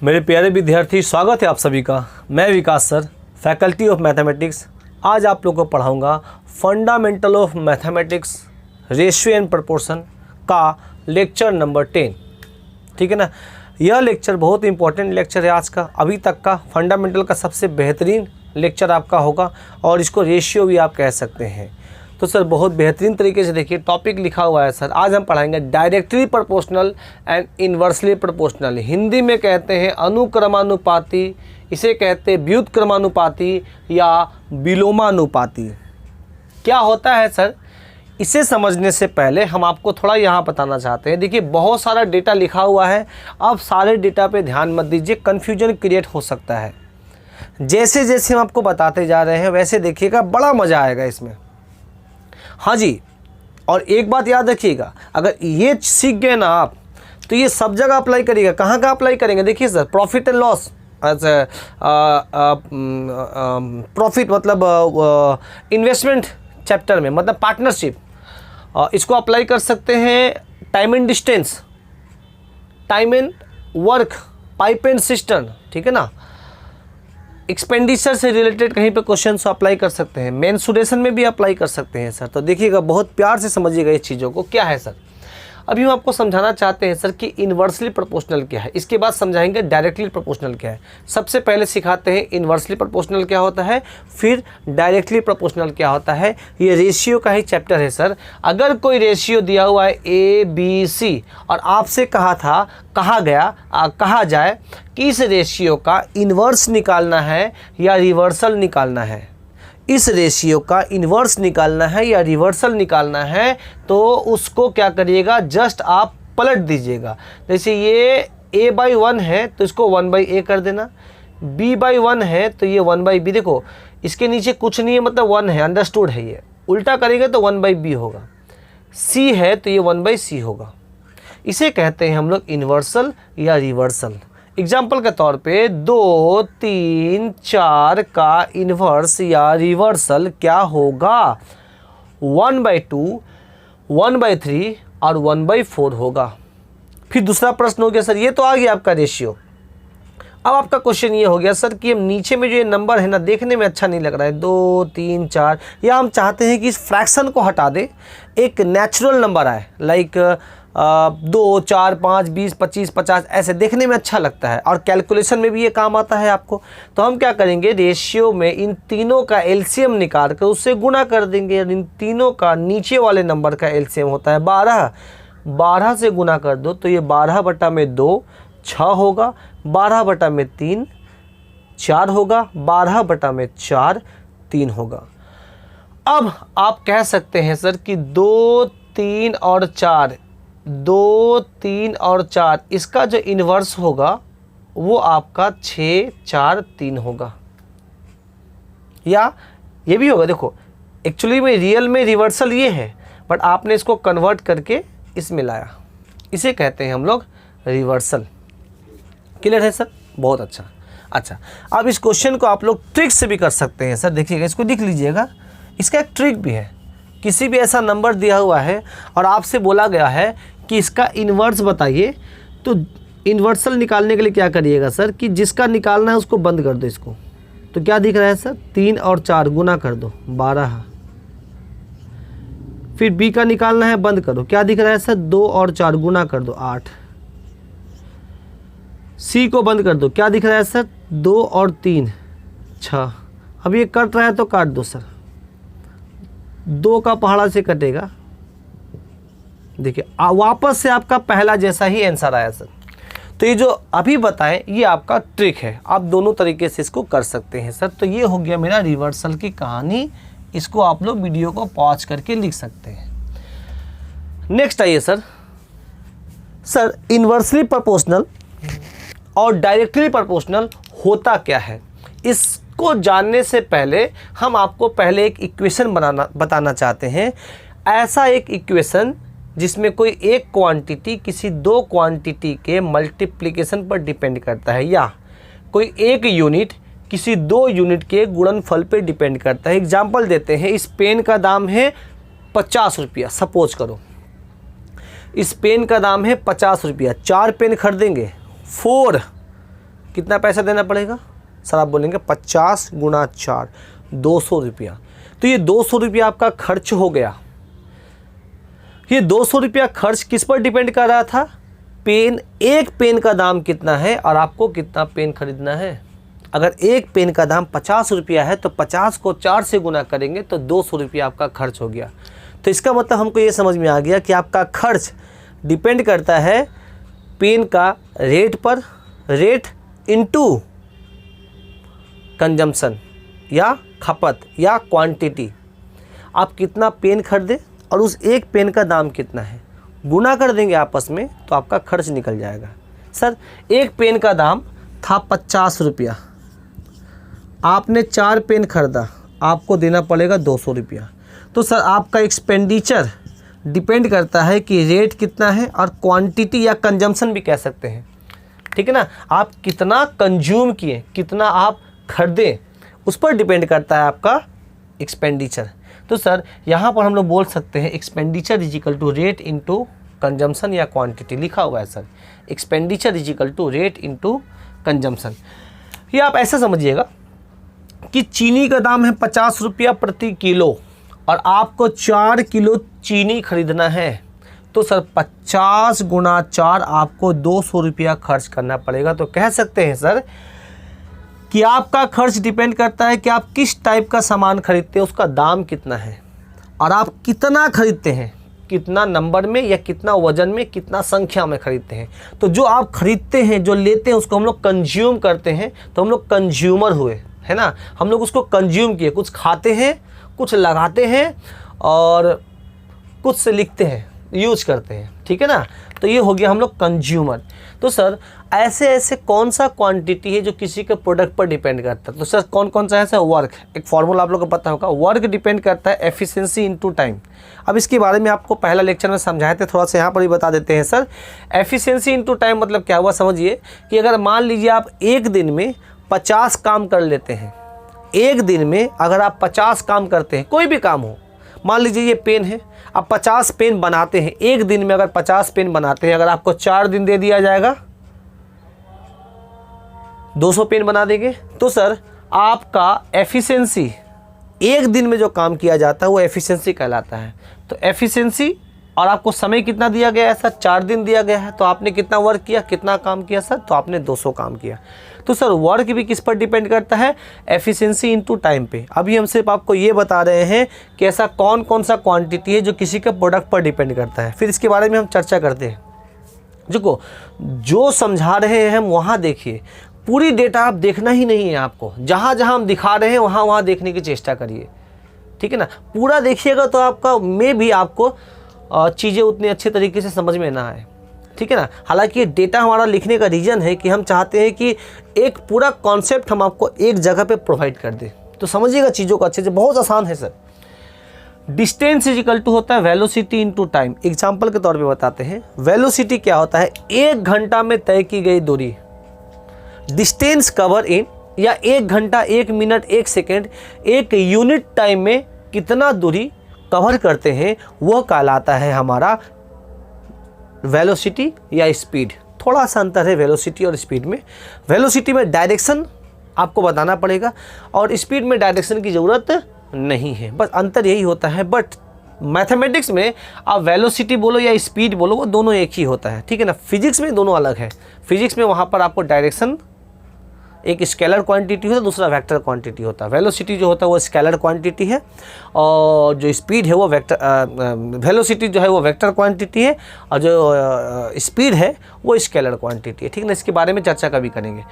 मेरे प्यारे विद्यार्थी, स्वागत है आप सभी का। मैं विकास सर, फैकल्टी ऑफ मैथमेटिक्स। आज आप लोगों को पढ़ाऊंगा fundamental of mathematics ratio and proportion का लेक्चर नंबर 10। ठीक है ना। यह लेक्चर बहुत इंपॉर्टेंट लेक्चर है आज का, अभी तक का फंडामेंटल का सबसे बेहतरीन लेक्चर आपका होगा और इसको रेशियो भी आप कह सकते हैं। तो सर बहुत बेहतरीन तरीके से देखिए, टॉपिक लिखा हुआ है सर। आज हम पढ़ाएंगे directly proportional and inversely proportional. Hindi में कहते हैं अनुक्रमानुपाती, इसे कहते हैं व्युत्क्रमानुपाती या विलोमानुपाती। क्या होता है सर, इसे समझने से पहले हम आपको थोड़ा यहाँ बताना चाहते हैं। देखिए बहुत सारा डेटा लिखा हुआ है, आप सारे डेटा पे ध्यान मत दीजिए, कन्फ्यूजन क्रिएट हो सकता है। जैसे जैसे हम आपको बताते जा रहे हैं वैसे देखिएगा, बड़ा मज़ा आएगा इसमें। हाँ जी, और एक बात याद रखिएगा, अगर ये सीख गए ना आप तो ये सब जगह अप्लाई करिएगा। कहाँ कहाँ अप्लाई करेंगे? देखिए sir, profit and loss, profit मतलब इन्वेस्टमेंट चैप्टर में, मतलब पार्टनरशिप, इसको अप्लाई कर सकते हैं। Time and distance, time and work, pipe and system, ठीक है ना। एक्सपेंडिचर से रिलेटेड कहीं पे क्वेश्चन अप्लाई कर सकते हैं। मेंसुरेशन में भी अप्लाई कर सकते हैं सर। तो देखिएगा, बहुत प्यार से समझिएगा इस चीज़ों को। क्या है सर, अभी हम आपको समझाना चाहते हैं सर कि इन्वर्सली प्रोपोर्शनल क्या है, इसके बाद समझाएंगे डायरेक्टली प्रोपोर्शनल क्या है। सबसे पहले सिखाते हैं इन्वर्सली प्रोपोर्शनल क्या होता है, फिर डायरेक्टली प्रोपोर्शनल क्या होता है। ये रेशियो का ही चैप्टर है सर। अगर कोई रेशियो दिया हुआ है ABC और आपसे कहा जाए कि इस रेशियो का इन्वर्स निकालना है या रिवर्सल निकालना है, इस रेशियो का इन्वर्स निकालना है या रिवर्सल निकालना है, तो उसको क्या करिएगा, जस्ट आप पलट दीजिएगा। जैसे ये A/1 है तो इसको 1/A कर देना, B/1 है तो ये 1/B। देखो इसके नीचे कुछ नहीं है, मतलब 1 है, अंडरस्टूड है। ये उल्टा करेंगे तो 1/B होगा। C है तो ये 1/C होगा। इसे कहते हैं हम लोग इन्वर्सल या रिवर्सल। एग्जाम्पल के तौर पे 2, 3, 4 का इन्वर्स या रिवर्सल क्या होगा? 1/2, 1/3 और 1/4 होगा। फिर दूसरा प्रश्न हो गया सर, ये तो आ गया आपका रेशियो। अब आपका क्वेश्चन ये हो गया सर कि हम नीचे में जो ये नंबर है ना, देखने में अच्छा नहीं लग रहा है, 2, 3, 4, या हम चाहते हैं कि इस फ्रैक्शन को हटा दे, एक नेचुरल नंबर आए, लाइक 2, 4, 5, 20, 25, 50, ऐसे देखने में अच्छा लगता है और कैलकुलेशन में भी ये काम आता है आपको। तो हम क्या करेंगे, रेशियो में इन तीनों का एलसीएम निकाल कर उससे गुणा कर देंगे। इन तीनों का नीचे वाले नंबर का एलसीएम होता है 12। 12 से गुणा कर दो तो ये 12/2 6 होगा, 12/3 4 होगा, 12/4 3 होगा। अब आप कह सकते हैं सर कि 2, 3 और 4, 2, 3 और 4, इसका जो इन्वर्स होगा वो आपका 6, 4, 3 होगा, या ये भी होगा। देखो एक्चुअली में रियल में रिवर्सल ये है, बट आपने इसको कन्वर्ट करके इसमें लाया, इसे कहते हैं हम लोग रिवर्सल। क्लियर है सर? बहुत अच्छा। अच्छा, अब इस क्वेश्चन को आप लोग ट्रिक से भी कर सकते हैं सर। देखिएगा, इसको लिख लीजिएगा, इसका एक ट्रिक भी है। किसी भी ऐसा नंबर दिया हुआ है और आपसे बोला गया है कि इसका इन्वर्स बताइए, तो इन्वर्सल निकालने के लिए क्या करिएगा सर कि जिसका निकालना है उसको बंद कर दो इसको। तो क्या दिख रहा है सर, 3 और 4 गुना कर दो 12। फिर B का निकालना है, बंद करो, क्या दिख रहा है सर, 2 और 4 गुना कर दो 8। C को बंद कर दो, क्या दिख रहा है सर, 2 और 3 6। अब ये कट रहा है तो काट दो सर, 2 का पहाड़ा से कटेगा। देखिए वापस से आपका पहला जैसा ही आंसर आया सर। तो ये जो अभी बताएं ये आपका ट्रिक है, आप दोनों तरीके से इसको कर सकते हैं सर। तो ये हो गया मेरा रिवर्सल की कहानी। इसको आप लोग वीडियो को पॉज करके लिख सकते हैं। नेक्स्ट आइए सर, इन्वर्सली प्रोपोर्शनल और डायरेक्टली प्रोपोर्शनल होता क्या है, इसको जानने से पहले हम आपको पहले एक इक्वेशन बताना चाहते हैं। ऐसा एक इक्वेशन जिसमें कोई एक क्वांटिटी किसी 2 क्वांटिटी के मल्टीप्लिकेशन पर डिपेंड करता है, या कोई एक यूनिट किसी 2 यूनिट के गुणनफल पर डिपेंड करता है। एग्जाम्पल देते हैं, इस पेन का दाम है 50 रुपया, सपोज करो इस पेन का दाम है 50 रुपया। 4 पेन खरीदेंगे, 4 कितना पैसा देना पड़ेगा सर? आप बोलेंगे 50 गुणा 4, 200 रुपया। तो ये 200 रुपया आपका खर्च हो गया। ये 200 रुपया खर्च किस पर डिपेंड कर रहा था? पेन, एक पेन का दाम कितना है और आपको कितना पेन खरीदना है। अगर एक पेन का दाम 50 रुपया है तो 50 को 4 से गुना करेंगे तो 200 रुपया आपका खर्च हो गया। तो इसका मतलब हमको ये समझ में आ गया कि आपका खर्च डिपेंड करता है पेन का रेट पर, रेट इनटू कंजम्पशन या खपत या क्वांटिटी। आप कितना पेन खरीदे और उस एक पेन का दाम कितना है, गुना कर देंगे आपस में तो आपका खर्च निकल जाएगा। सर एक पेन का दाम था 50 रुपया, आपने 4 पेन खरीदा, आपको देना पड़ेगा 200 रुपया। तो सर आपका एक्सपेंडिचर डिपेंड करता है कि रेट कितना है और क्वांटिटी या कंजम्पशन भी कह सकते हैं, ठीक है ना। आप कितना कंज्यूम किए, कितना आप खरीदे, उस पर डिपेंड करता है आपका एक्सपेंडिचर। तो सर यहाँ पर हम लोग बोल सकते हैं expenditure is equal to rate into consumption या क्वांटिटी। लिखा हुआ है sir expenditure is equal to rate into consumption. ये आप ऐसा समझिएगा कि चीनी का दाम है 50 रुपया प्रति किलो और आपको 4 किलो चीनी खरीदना है। तो सर 50 गुणा 4 आपको 200 रुपया खर्च करना पड़ेगा। तो कह सकते हैं सर कि आपका खर्च डिपेंड करता है कि आप किस टाइप का सामान खरीदते हैं, उसका दाम कितना है और आप कितना खरीदते हैं, कितना नंबर में या कितना वजन में, कितना संख्या में खरीदते हैं। तो जो आप खरीदते हैं, जो लेते हैं, उसको हम लोग कंज्यूम करते हैं। तो हम लोग कंज्यूमर हुए, है ना। हम लोग उसको कंज्यूम किए, कुछ खाते हैं, कुछ लगाते हैं और कुछ से लिखते हैं, यूज करते हैं, ठीक है ना। तो ये हो गया हम लोग कंज्यूमर। तो सर ऐसे ऐसे कौन सा क्वांटिटी है जो किसी के प्रोडक्ट पर डिपेंड करता है? तो सर कौन कौन सा है? सर वर्क, एक फॉर्मूला आप लोग को पता होगा, वर्क डिपेंड करता है एफिशिएंसी इनटू टाइम। अब इसके बारे में आपको पहला लेक्चर में समझाए थे, थोड़ा सा यहाँ पर भी बता देते हैं सर। एफिशिएंसी इनटू टाइम मतलब क्या हुआ समझिए कि अगर मान लीजिए आप एक दिन में 50 काम कर लेते हैं, एक दिन में अगर आप 50 काम करते हैं, कोई भी काम हो, मान लीजिए ये पेन है, आप 50 पेन बनाते हैं, एक दिन में अगर 50 पेन बनाते हैं, अगर आपको 4 दिन दे दिया जाएगा 200 पेन बना देंगे। तो सर आपका एफिशिएंसी, एक दिन में जो काम किया जाता है वो एफिशिएंसी कहलाता है। तो एफिशिएंसी, और आपको समय कितना दिया गया है सर? 4 दिन दिया गया है। तो आपने कितना वर्क किया, कितना काम किया सर? तो आपने 200 काम किया। तो सर वर्क भी किस पर डिपेंड करता है? एफिशिएंसी इनटू टाइम पे। अभी हम सिर्फ आपको ये बता रहे हैं कि ऐसा कौन कौन सा क्वांटिटी है जो किसी के प्रोडक्ट पर डिपेंड करता है, फिर इसके बारे में हम चर्चा करते हैं। देखो जो समझा रहे हैं हम वहाँ देखिए, पूरी डेटा आप देखना ही नहीं है आपको, जहाँ जहाँ हम दिखा रहे हैं वहाँ वहाँ देखने की चेष्टा करिए, ठीक है ना। पूरा देखिएगा तो आपका में भी आपको चीज़ें उतने अच्छे तरीके से समझ में ना आए, ठीक है ना। हालांकि ये डेटा हमारा लिखने का रीज़न है कि हम चाहते हैं कि एक पूरा कॉन्सेप्ट हम आपको एक जगह पे प्रोवाइड कर दें। तो समझिएगा चीज़ों को अच्छे से, बहुत आसान है sir. Distance is equal to होता है वेलोसिटी इनटू टाइम। एग्जाम्पल के तौर पे बताते हैं, वेलोसिटी क्या होता है? 1 घंटा में तय की गई दूरी। डिस्टेंस कवर इन, या 1 घंटा, 1 मिनट, 1 सेकेंड, 1 यूनिट टाइम में कितना दूरी कवर करते हैं, वह कहलाता है हमारा वेलोसिटी या स्पीड। थोड़ा सा अंतर है वेलोसिटी और स्पीड में। वेलोसिटी में डायरेक्शन आपको बताना पड़ेगा और स्पीड में डायरेक्शन की ज़रूरत नहीं है, बस अंतर यही होता है। बट मैथमेटिक्स में आप वेलोसिटी बोलो या स्पीड बोलो, वो दोनों एक ही होता है, ठीक है ना। फिजिक्स में दोनों अलग है। फिजिक्स में वहाँ पर आपको डायरेक्शन एक स्केलर क्वांटिटी होता है, दूसरा वेक्टर क्वांटिटी होता है। वेलोसिटी जो होता है वो स्केलर क्वांटिटी है और जो स्पीड है वो वेक्टर, वेलोसिटी जो है वो वेक्टर क्वांटिटी है और जो स्पीड है वो स्केलर क्वांटिटी है, ठीक है ना। इसके बारे में चर्चा कभी करेंगे।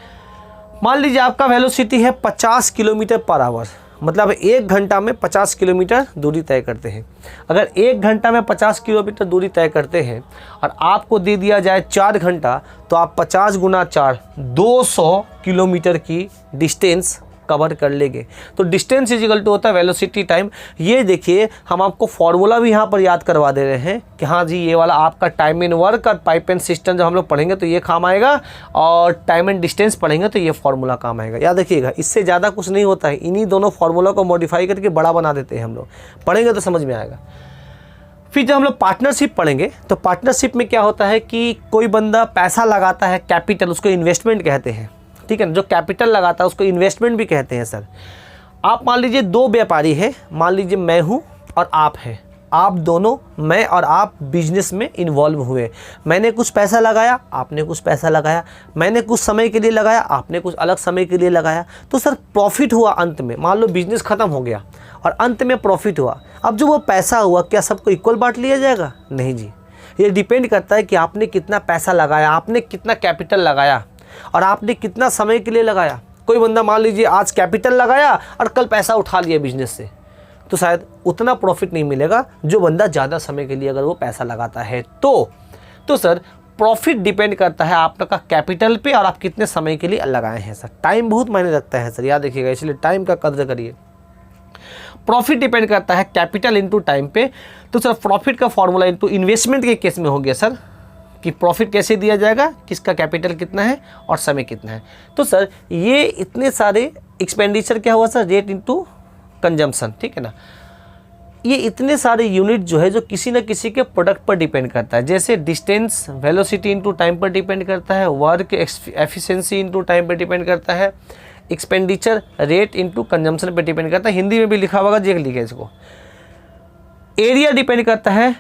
मान लीजिए आपका वेलोसिटी है 50 किलोमीटर पर आवर, मतलब 1 घंटा में 50 किलोमीटर दूरी तय करते हैं। अगर 1 घंटा में 50 किलोमीटर दूरी तय करते हैं और आपको दे दिया जाए 4 घंटा, तो आप 50 गुना 4 200 किलोमीटर की डिस्टेंस कवर कर लेंगे। तो डिस्टेंस इज इक्वल टू होता है वेलोसिटी टाइम। ये देखिए हम आपको फॉर्मूला भी यहाँ पर याद करवा दे रहे हैं कि हाँ जी ये वाला आपका टाइम एंड वर्क और पाइप एंड सिस्टम जब हम लोग पढ़ेंगे तो ये काम आएगा, और टाइम एंड डिस्टेंस पढ़ेंगे तो ये फॉर्मूला काम आएगा। याद रखिएगा, इससे ज़्यादा कुछ नहीं होता है, इन्हीं दोनों फार्मूला को मॉडिफाई करके बड़ा बना देते हैं हम लोग। पढ़ेंगे तो समझ में आएगा। फिर जब हम लोग पार्टनरशिप पढ़ेंगे तो पार्टनरशिप में क्या होता है कि कोई बंदा पैसा लगाता है, कैपिटल, उसको इन्वेस्टमेंट कहते हैं, ठीक है ना। जो कैपिटल लगाता है उसको इन्वेस्टमेंट भी कहते हैं सर। आप मान लीजिए दो व्यापारी है, मान लीजिए मैं हूँ और आप है, आप दोनों, मैं और आप बिजनेस में इन्वॉल्व हुए। मैंने कुछ पैसा लगाया, आपने कुछ पैसा लगाया, मैंने कुछ समय के लिए लगाया, आपने कुछ अलग समय के लिए लगाया, तो सर प्रॉफिट हुआ अंत में। मान लो बिजनेस ख़त्म हो गया और अंत में प्रॉफिट हुआ। अब जो वो पैसा हुआ क्या सबको इक्वल बांट लिया जाएगा? नहीं जी, ये डिपेंड करता है कि आपने कितना पैसा लगाया, आपने कितना कैपिटल लगाया और आपने कितना समय के लिए लगाया। कोई बंदा मान लीजिए आज कैपिटल लगाया और कल पैसा उठा लिया बिजनेस से, तो शायद उतना प्रॉफिट नहीं मिलेगा जो बंदा ज़्यादा समय के लिए अगर वो पैसा लगाता है तो सर प्रॉफिट डिपेंड करता है आपका कैपिटल पे और आप कितने समय के लिए लगाए हैं सर। टाइम बहुत मायने रखता है सर, याद रखिएगा, इसलिए टाइम का कदर करिए। प्रॉफिट डिपेंड करता है कैपिटल इनटू टाइम पे। तो सर प्रॉफिट का फॉर्मूला इनटू इन्वेस्टमेंट के केस में हो गया सर कि प्रॉफिट कैसे दिया जाएगा, किसका कैपिटल कितना है और समय कितना है। तो सर ये इतने सारे एक्सपेंडिचर क्या हुआ सर, रेट इनटू कंजम्पशन, ठीक है ना। ये इतने सारे यूनिट जो है जो किसी न किसी के प्रोडक्ट पर डिपेंड करता है। जैसे डिस्टेंस वेलोसिटी इनटू टाइम पर डिपेंड करता है, वर्क एफिशिएंसी इनटू टाइम पर डिपेंड करता है, एक्सपेंडिचर रेट इनटू कंजम्पशन पर डिपेंड करता है। हिंदी में भी लिखा होगा, देख लीजिए इसको। एरिया डिपेंड करता है,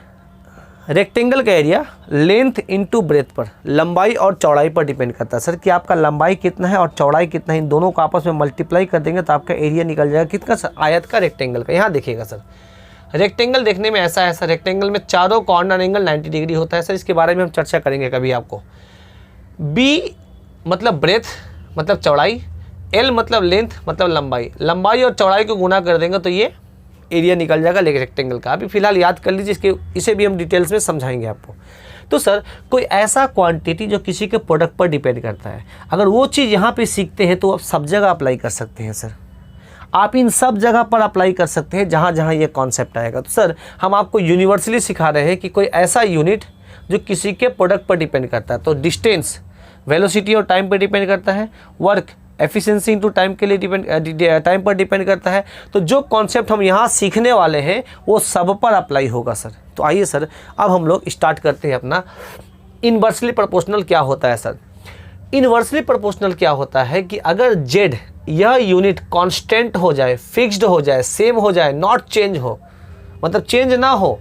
रेक्टेंगल का एरिया लेंथ इनटू ब्रेथ पर, लंबाई और चौड़ाई पर डिपेंड करता है सर कि आपका लंबाई कितना है और चौड़ाई कितना है। इन दोनों को आपस में मल्टीप्लाई कर देंगे तो आपका एरिया निकल जाएगा कितना सर, आयत का, रेक्टेंगल का। यहाँ देखिएगा सर, रेक्टेंगल देखने में ऐसा है सर, रेक्टेंगल में चारों कॉर्नर एंगल 90 डिग्री होता है सर। इसके बारे में हम चर्चा करेंगे कभी आपको। बी मतलब ब्रेथ मतलब चौड़ाई, एल मतलब लेंथ मतलब लंबाई, लंबाई और चौड़ाई को गुना कर देंगे तो ये एरिया निकल जाएगा लेकिन रेक्टेंगल का। अभी फिलहाल याद कर लीजिए, इसे भी हम डिटेल्स में समझाएंगे आपको। तो सर कोई ऐसा क्वांटिटी जो किसी के प्रोडक्ट पर डिपेंड करता है, अगर वो चीज़ यहाँ पे सीखते हैं तो आप सब जगह अप्लाई कर सकते हैं सर। आप इन सब जगह पर अप्लाई कर सकते हैं जहाँ जहाँ ये कॉन्सेप्ट आएगा। तो सर हम आपको यूनिवर्सली सिखा रहे हैं कि कोई ऐसा यूनिट जो किसी के प्रोडक्ट पर डिपेंड करता है। तो डिस्टेंस वेलोसिटी और टाइम पर डिपेंड करता है, वर्क एफिशिएंसी इनटू टाइम के लिए टाइम पर डिपेंड करता है। तो जो कॉन्सेप्ट हम यहाँ सीखने वाले हैं वो सब पर अप्लाई होगा सर। तो आइए सर अब हम लोग स्टार्ट करते हैं अपना इन्वर्सली प्रोपोर्शनल क्या होता है सर। इन्वर्सली प्रोपोर्शनल क्या होता है कि अगर जेड यह यूनिट कांस्टेंट हो जाए, फिक्स्ड हो जाए, सेम हो जाए, नॉट चेंज हो, मतलब चेंज ना हो,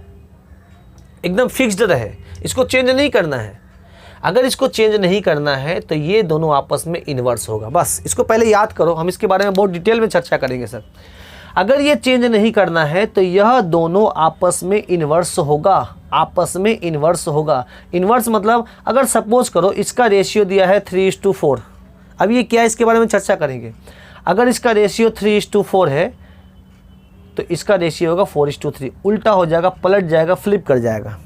एकदम फिक्स्ड रहे, इसको चेंज नहीं करना है। अगर इसको चेंज नहीं करना है तो ये दोनों आपस में इन्वर्स होगा। बस इसको पहले याद करो, हम इसके बारे में बहुत डिटेल में चर्चा करेंगे सर। अगर ये चेंज नहीं करना है तो यह दोनों आपस में इन्वर्स होगा, आपस में इन्वर्स होगा। इन्वर्स मतलब अगर सपोज करो इसका रेशियो दिया है 3:4, अब ये क्या है इसके बारे में चर्चा करेंगे। अगर इसका रेशियो 3:4 है तो इसका रेशियो होगा 4:3, उल्टा हो जाएगा, पलट जाएगा, फ्लिप कर जाएगा।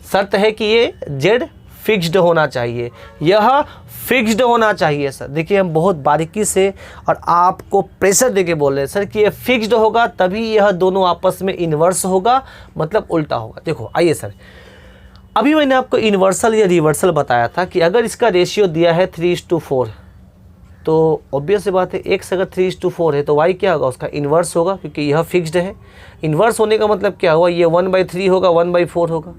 शर्त है कि ये जेड फिक्स्ड होना चाहिए, यह फिक्स्ड होना चाहिए सर। देखिए हम बहुत बारीकी से और आपको प्रेशर देके बोल रहे हैं सर कि ये फिक्स्ड होगा तभी यह दोनों आपस में इन्वर्स होगा, मतलब उल्टा होगा। देखो आइए सर, अभी मैंने आपको इन्वर्सल या रिवर्सल बताया था कि अगर इसका रेशियो दिया है 3:4 तो ऑब्वियस सी बात है x अगर 3:4 है तो y क्या होगा, उसका इन्वर्स होगा क्योंकि यह फिक्स्ड है। इन्वर्स होने का मतलब क्या हुआ, ये 1/3 होगा, 1/4 होगा।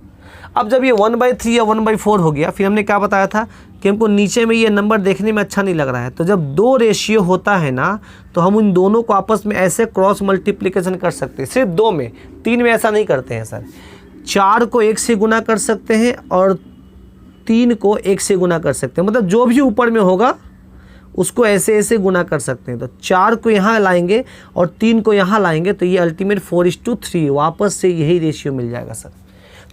अब जब ये 1/3 या 1/4 हो गया, फिर हमने क्या बताया था कि हमको नीचे में ये नंबर देखने में अच्छा नहीं लग रहा है। तो जब दो रेशियो होता है ना तो हम उन दोनों को आपस में ऐसे क्रॉस मल्टीप्लिकेशन कर सकते हैं, सिर्फ 2 में, 3 में ऐसा नहीं करते हैं सर। 4 को 1 से गुना कर सकते हैं और 3 को 1 से गुना कर सकते हैं, मतलब जो भी ऊपर में होगा उसको ऐसे ऐसे गुना कर सकते हैं। तो 4 को यहाँ लाएंगे और 3 को यहाँ लाएंगे तो ये अल्टीमेट 4:3 वापस से यही रेशियो मिल जाएगा सर।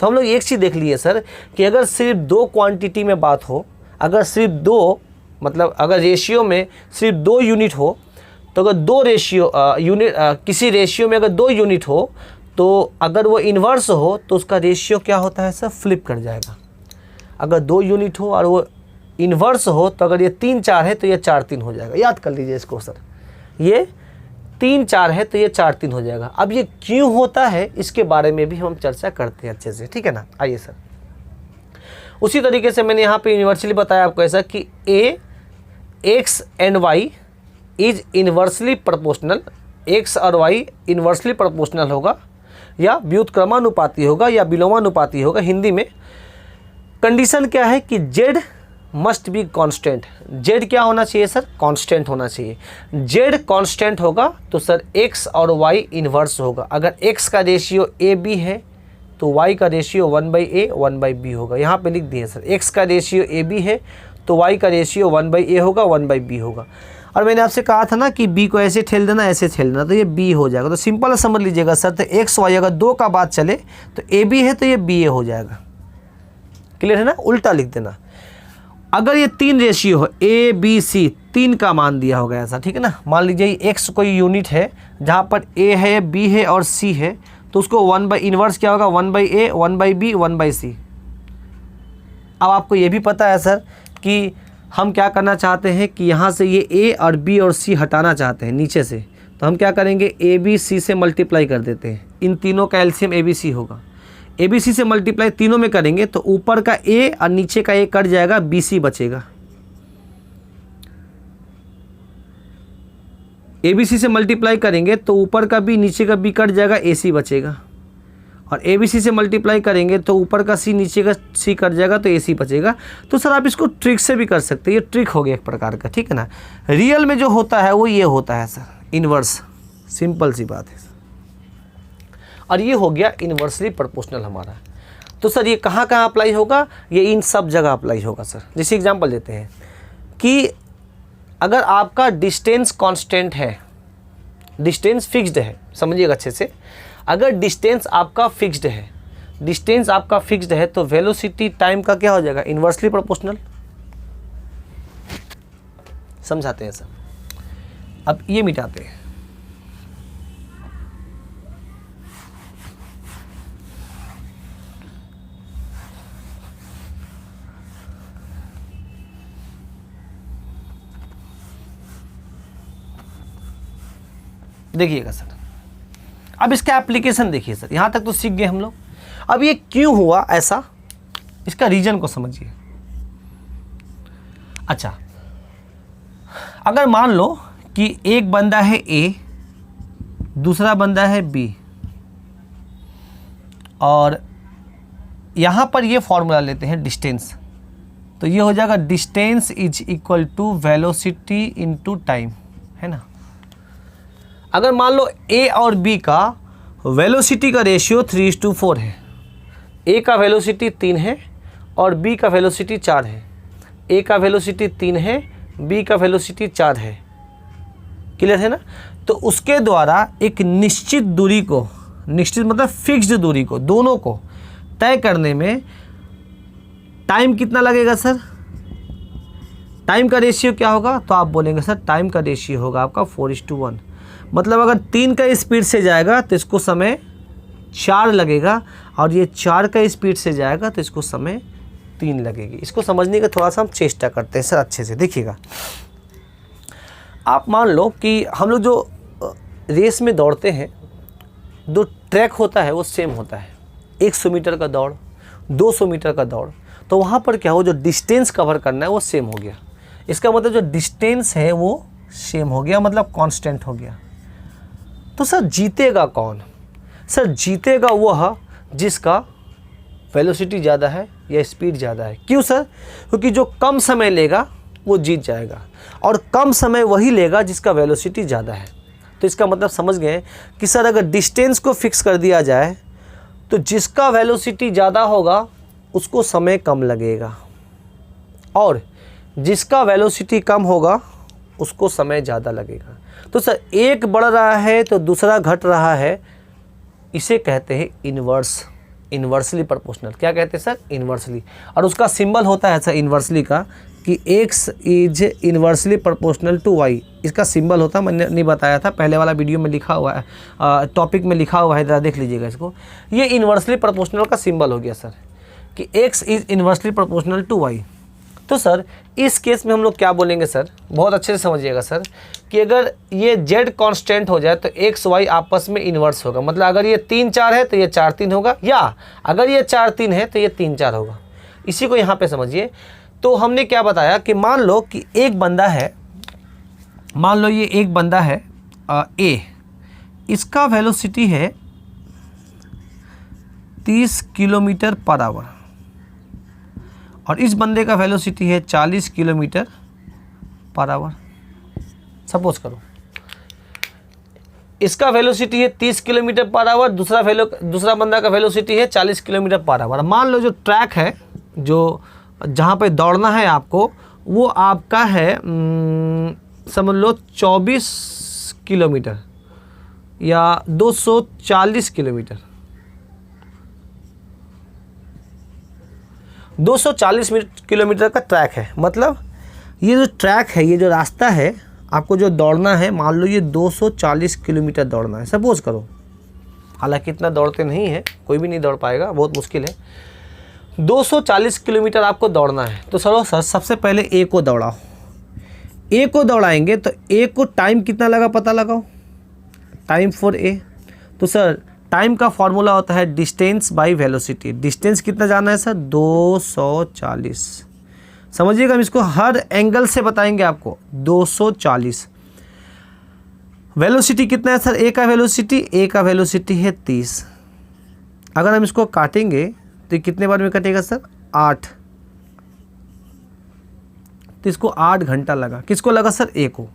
तो हम लोग एक चीज़ देख लिए सर कि अगर सिर्फ 2 क्वांटिटी में बात हो, अगर सिर्फ 2 मतलब अगर रेशियो में सिर्फ 2 यूनिट हो तो अगर 2 रेशियो यूनिट किसी रेशियो में अगर 2 यूनिट हो तो अगर वो इन्वर्स हो तो उसका रेशियो क्या होता है सर, फ्लिप कर जाएगा। अगर 2 यूनिट हो और वो इन्वर्स हो तो अगर ये 3-4 है तो ये 4-3 हो जाएगा। याद कर लीजिए इसको सर, ये 3-4 है तो ये 4-3 हो जाएगा। अब ये क्यों होता है इसके बारे में भी हम चर्चा करते हैं अच्छे से, ठीक है ना। आइए सर, उसी तरीके से मैंने यहाँ पे यूनिवर्सली बताया आपको ऐसा कि a x and y is inversely proportional, x और y इन्वर्सली प्रोपोर्शनल होगा या व्युत्क्रमानुपाती होगा या विलोमानुपाती होगा। हिंदी में कंडीशन क्या है कि z must be constant. Z क्या होना चाहिए सर? कांस्टेंट होना चाहिए। जेड कांस्टेंट होगा तो सर एक्स और वाई इन्वर्स होगा। अगर एक्स का रेशियो ए बी है तो वाई का रेशियो 1/a 1/b होगा। यहाँ पे लिख दिए सर, एक्स का रेशियो ए बी है तो वाई का रेशियो 1/a होगा 1/b होगा। और मैंने आपसे कहा था ना कि b को ऐसे ठेल देना, ऐसे ठेल देना, तो ये b हो जाएगा। तो सिंपल समझ लीजिएगा सर, तो एक्स वाई अगर दो का बात चले तो ए बी है तो ये बी ए हो जाएगा। क्लियर है ना? उल्टा लिख देना। अगर ये तीन रेशियो हो ए बी सी, तीन का मान दिया होगा ऐसा, ठीक है ना। मान लीजिए एक्स कोई यूनिट है जहाँ पर ए है, बी है और सी है, तो उसको 1 इन्वर्स क्या होगा? 1/a 1/b 1/c। अब आपको ये भी पता है सर कि हम क्या करना चाहते हैं कि यहाँ से ये ए और बी और सी हटाना चाहते हैं नीचे से, तो हम क्या करेंगे? ए बी सी से मल्टीप्लाई कर देते हैं। इन तीनों का एलसीएम ए बी सी होगा। ए बी सी से मल्टीप्लाई तीनों में करेंगे तो ऊपर का ए और नीचे का ए कट जाएगा, बी सी बचेगा। ए बी सी से मल्टीप्लाई करेंगे तो ऊपर का बी नीचे का बी कट जाएगा, ए सी बचेगा। और ए बी सी से मल्टीप्लाई करेंगे तो ऊपर का सी नीचे का सी कट जाएगा, तो ए सी बचेगा। तो सर आप इसको ट्रिक से भी कर सकते हैं, ये ट्रिक हो गया एक प्रकार का, ठीक है ना। रियल में जो होता है वो ये होता है सर, इन्वर्स। सिंपल सी बात है। और ये हो गया इन्वर्सली प्रोपोर्शनल हमारा। तो सर ये कहाँ कहाँ अप्लाई होगा? ये इन सब जगह अप्लाई होगा सर। जैसे एग्जांपल देते हैं कि अगर आपका डिस्टेंस कांस्टेंट है, डिस्टेंस फिक्स्ड है, समझिएगा अच्छे से। अगर डिस्टेंस आपका फिक्स्ड है, डिस्टेंस आपका फिक्स्ड है तो वेलोसिटी टाइम का क्या हो जाएगा? Inversely proportional. समझाते हैं सर। अब ये मिटाते हैं। देखिएगा सर, अब इसका एप्लीकेशन देखिए सर। यहाँ तक तो सीख गए हम लोग। अब ये क्यों हुआ ऐसा, इसका रीजन को समझिए। अच्छा, अगर मान लो कि एक बंदा है ए, दूसरा बंदा है बी, और यहाँ पर ये फॉर्मूला लेते हैं डिस्टेंस, तो ये हो जाएगा distance is equal to velocity into time, है ना। अगर मान लो ए और बी का वेलोसिटी का रेशियो 3:4 है। ए का वेलोसिटी 3 है और बी का वेलोसिटी 4 है। ए का वेलोसिटी 3 है, बी का वेलोसिटी 4 है। क्लियर है ना। तो उसके द्वारा एक निश्चित दूरी को, निश्चित मतलब फिक्स्ड दूरी को, दोनों को तय करने में टाइम कितना लगेगा सर? टाइम का रेशियो क्या होगा? तो आप बोलेंगे सर टाइम का रेशियो होगा आपका 4:1। मतलब अगर 3 का स्पीड से जाएगा तो इसको समय 4 लगेगा, और ये 4 का स्पीड से जाएगा तो इसको समय 3 लगेगी। इसको समझने का थोड़ा सा हम चेष्टा करते हैं सर अच्छे से। देखिएगा, आप मान लो कि हम लोग जो रेस में दौड़ते हैं, जो ट्रैक होता है वो सेम होता है। 100 मीटर का दौड़, 200 मीटर का दौड़, तो वहाँ पर क्या हो, जो डिस्टेंस कवर करना है वो सेम हो गया। इसका मतलब जो डिस्टेंस है वो सेम हो गया, मतलब कांस्टेंट हो गया। तो सर जीतेगा कौन? सर जीतेगा वह जिसका वेलोसिटी ज़्यादा है या स्पीड ज़्यादा है। क्यों सर? क्योंकि जो कम समय लेगा वो जीत जाएगा, और कम समय वही लेगा जिसका वेलोसिटी ज़्यादा है। तो इसका मतलब समझ गए कि सर अगर डिस्टेंस को फिक्स कर दिया जाए तो जिसका वेलोसिटी ज़्यादा होगा उसको समय कम लगेगा, और जिसका वेलोसिटी कम होगा उसको समय ज़्यादा लगेगा। तो सर एक बढ़ रहा है तो दूसरा घट रहा है, इसे कहते हैं इन्वर्स, इन्वर्सली प्रोपोर्शनल। क्या कहते हैं सर? इन्वर्सली। और उसका सिंबल होता है सर इन्वर्सली का कि x is inversely proportional to y। इसका सिंबल होता है, मैंने नहीं बताया था, पहले वाला वीडियो में लिखा हुआ है, टॉपिक में लिखा हुआ है, ज़रा देख लीजिएगा इसको। ये इन्वर्सली प्रोपोर्शनल का सिंबल हो गया सर कि x is inversely proportional to y। तो सर इस केस में हम लोग क्या बोलेंगे सर, बहुत अच्छे से समझिएगा सर, कि अगर ये z कांस्टेंट हो जाए तो x y आपस में इन्वर्स होगा। मतलब अगर ये 3-4 है तो ये 4-3 होगा, या अगर ये 4-3 है तो ये 3-4 होगा। इसी को यहाँ पे समझिए। तो हमने क्या बताया कि मान लो कि एक बंदा है, मान लो ये एक बंदा है ए, इसका वेलोसिटी है 30 किलोमीटर पर आवर, और इस बंदे का वेलोसिटी है 40 किलोमीटर पर आवर। सपोज करो इसका वेलोसिटी है 30 किलोमीटर पर आवर, दूसरा बंदा का वेलोसिटी है 40 किलोमीटर पर आवर। मान लो जो ट्रैक है, जो जहाँ पे दौड़ना है आपको, वो आपका है समझ लो 24 किलोमीटर या 240 किलोमीटर, 240 किलोमीटर का ट्रैक है। मतलब ये जो ट्रैक है, ये जो रास्ता है, आपको जो दौड़ना है, मान लो ये 240 किलोमीटर दौड़ना है, सपोज करो। हालांकि इतना दौड़ते नहीं है, कोई भी नहीं दौड़ पाएगा, बहुत मुश्किल है। 240 किलोमीटर आपको दौड़ना है। तो चलो सर सबसे पहले ए को दौड़ाओ। ए को दौड़ाएंगे तो ए को टाइम कितना लगा पता लगाओ, टाइम फॉर ए। तो सर टाइम का फॉर्मूला होता है डिस्टेंस बाय वेलोसिटी। डिस्टेंस कितना जाना है सर, 240। समझिएगा, हम इसको हर एंगल से बताएंगे आपको। 240। वेलोसिटी कितना है सर, ए का वेलोसिटी है 30। अगर हम इसको काटेंगे तो कितने बार में कटेगा सर, 8। तो इसको 8 घंटा लगा। किसको लगा सर, ए को।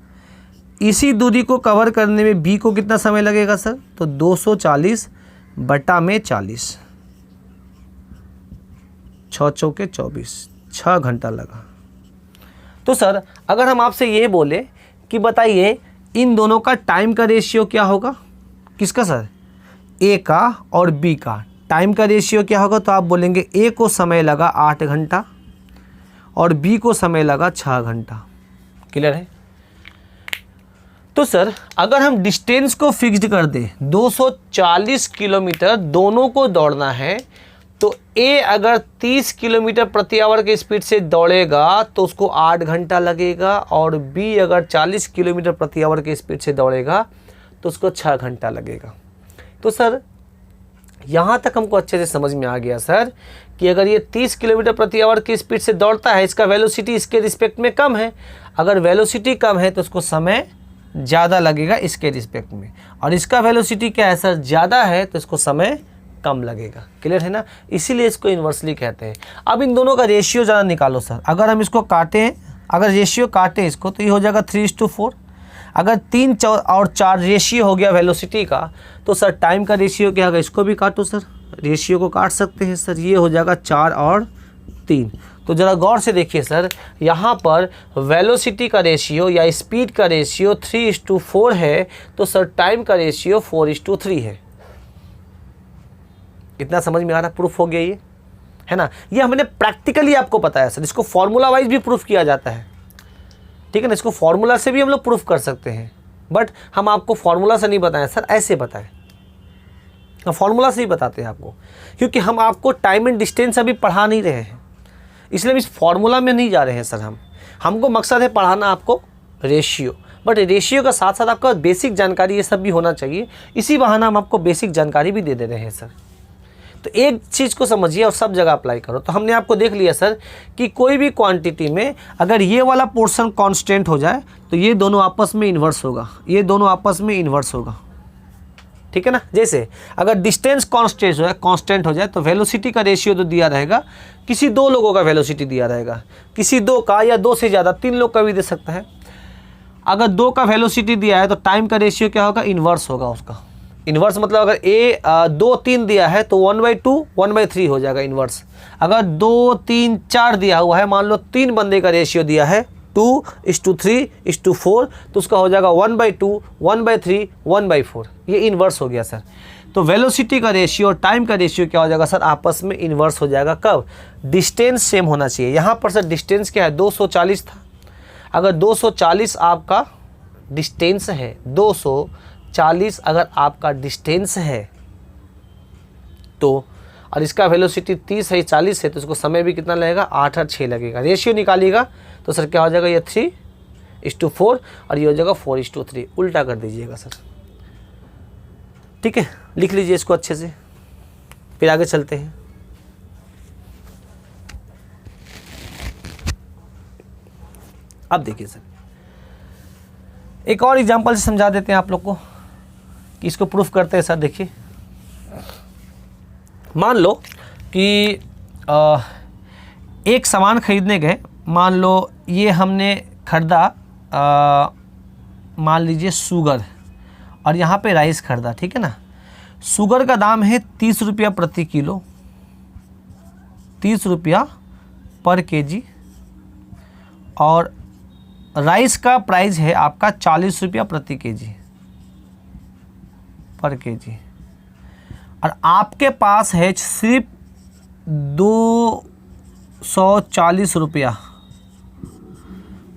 इसी दूरी को कवर करने में बी को कितना समय लगेगा सर, तो 240 बटा में 40, 6 चौके 24, 6 घंटा लगा। तो सर अगर हम आपसे ये बोले कि बताइए इन दोनों का टाइम का रेशियो क्या होगा, किसका सर, ए का और बी का टाइम का रेशियो क्या होगा, तो आप बोलेंगे ए को समय लगा 8 घंटा और बी को समय लगा 6 घंटा। क्लियर है। तो सर अगर हम डिस्टेंस को फिक्स्ड कर दें, 240 किलोमीटर दोनों को दौड़ना है, तो ए अगर 30 किलोमीटर प्रति आवर के स्पीड से दौड़ेगा तो उसको 8 घंटा लगेगा, और बी अगर 40 किलोमीटर प्रति आवर के स्पीड से दौड़ेगा तो उसको 6 घंटा लगेगा। तो सर यहाँ तक हमको अच्छे से समझ में आ गया सर कि अगर ये 30 किलोमीटर प्रति आवर की स्पीड से दौड़ता है, इसका वेलोसिटी इसके रिस्पेक्ट में कम है। अगर वेलोसिटी कम है तो उसको समय ज़्यादा लगेगा इसके रिस्पेक्ट में, और इसका वेलोसिटी क्या है सर, ज़्यादा है तो इसको समय कम लगेगा। क्लियर है ना, इसीलिए इसको इन्वर्सली कहते हैं। अब इन दोनों का रेशियो ज़रा निकालो सर। अगर हम इसको काटें, अगर रेशियो काटें इसको, तो ये हो जाएगा 3:4। अगर 3 और 4 रेशियो हो गया वेलोसिटी का, तो सर टाइम का रेशियो क्या होगा, इसको भी काटो सर, रेशियो को काट सकते हैं सर। ये हो जाएगा 4 और 3। तो ज़रा गौर से देखिए सर, यहाँ पर वेलोसिटी का रेशियो या स्पीड का रेशियो 3:4 है, तो सर टाइम का रेशियो 4:3 है। इतना समझ में आ रहा, प्रूफ हो गया ये, है ना। ये हमने प्रैक्टिकली आपको बताया सर, इसको फॉर्मूला वाइज भी प्रूफ किया जाता है, ठीक है ना। इसको फॉर्मूला से भी हम लोग प्रूफ कर सकते हैं, बट हम आपको फॉर्मूला से नहीं बताएं सर, ऐसे बताएं। हम फॉर्मूला से ही बताते हैं आपको, क्योंकि हम आपको टाइम एंड डिस्टेंस अभी पढ़ा नहीं रहे हैं, इसलिए हम इस फॉर्मूला में नहीं जा रहे हैं सर। हमको मकसद है पढ़ाना आपको रेशियो, बट रेशियो का साथ साथ आपका बेसिक जानकारी ये सब भी होना चाहिए। इसी बहाना हम आपको बेसिक जानकारी भी दे रहे हैं सर। तो एक चीज़ को समझिए और सब जगह अप्लाई करो। तो हमने आपको देख लिया सर कि कोई भी क्वांटिटी में अगर ये वाला पोर्शन कांस्टेंट हो जाए तो ये दोनों आपस में इन्वर्स होगा, ये दोनों आपस में इन्वर्स होगा, ठीक है ना। जैसे अगर डिस्टेंस कांस्टेंट हो जाए तो वेलोसिटी का रेशियो तो दिया रहेगा, किसी 2 लोगों का वेलोसिटी दिया रहेगा, किसी 2 का या 2 से ज़्यादा 3 लोग का भी दे सकता है। अगर 2 का वेलोसिटी दिया है तो टाइम का रेशियो क्या होगा, इन्वर्स होगा उसका। इन्वर्स मतलब अगर ए 2, 3 दिया है तो 1/2 1/3 हो जाएगा इन्वर्स। अगर 2, 3, 4 दिया हुआ है, मान लो 3 बंदे का रेशियो दिया है 2:3:4, तो उसका हो जाएगा 1/2 1/3 1/4, ये इन्वर्स हो गया सर। तो वेलोसिटी का रेशियो और टाइम का रेशियो क्या हो जाएगा सर, आपस में इन्वर्स हो जाएगा। कब, डिस्टेंस सेम होना चाहिए। यहाँ पर सर डिस्टेंस क्या है, 240 था। अगर 240 आपका डिस्टेंस है, 240 अगर आपका डिस्टेंस है तो, और इसका वेलोसिटी 30 है 40 है, तो इसको समय भी कितना लगेगा, 8 और 6 लगेगा। रेशियो निकालिएगा तो सर क्या हो जाएगा, ये 3:4 और ये हो जाएगा 4:3। उल्टा कर दीजिएगा सर, ठीक है। लिख लीजिए इसको अच्छे से, फिर आगे चलते हैं। अब देखिए सर, एक और एग्जांपल से समझा देते हैं आप लोग को कि इसको प्रूफ करते हैं सर। देखिए, मान लो कि एक सामान खरीदने गए, मान लो ये हमने खरीदा मान लीजिए शुगर, और यहाँ पे राइस खरीदा, ठीक है ना। शुगर का दाम है 30 रुपया प्रति किलो, 30 रुपया पर केजी, और राइस का प्राइस है आपका 40 रुपया प्रति केजी पर केजी, और आपके पास है सिर्फ 240 रुपया,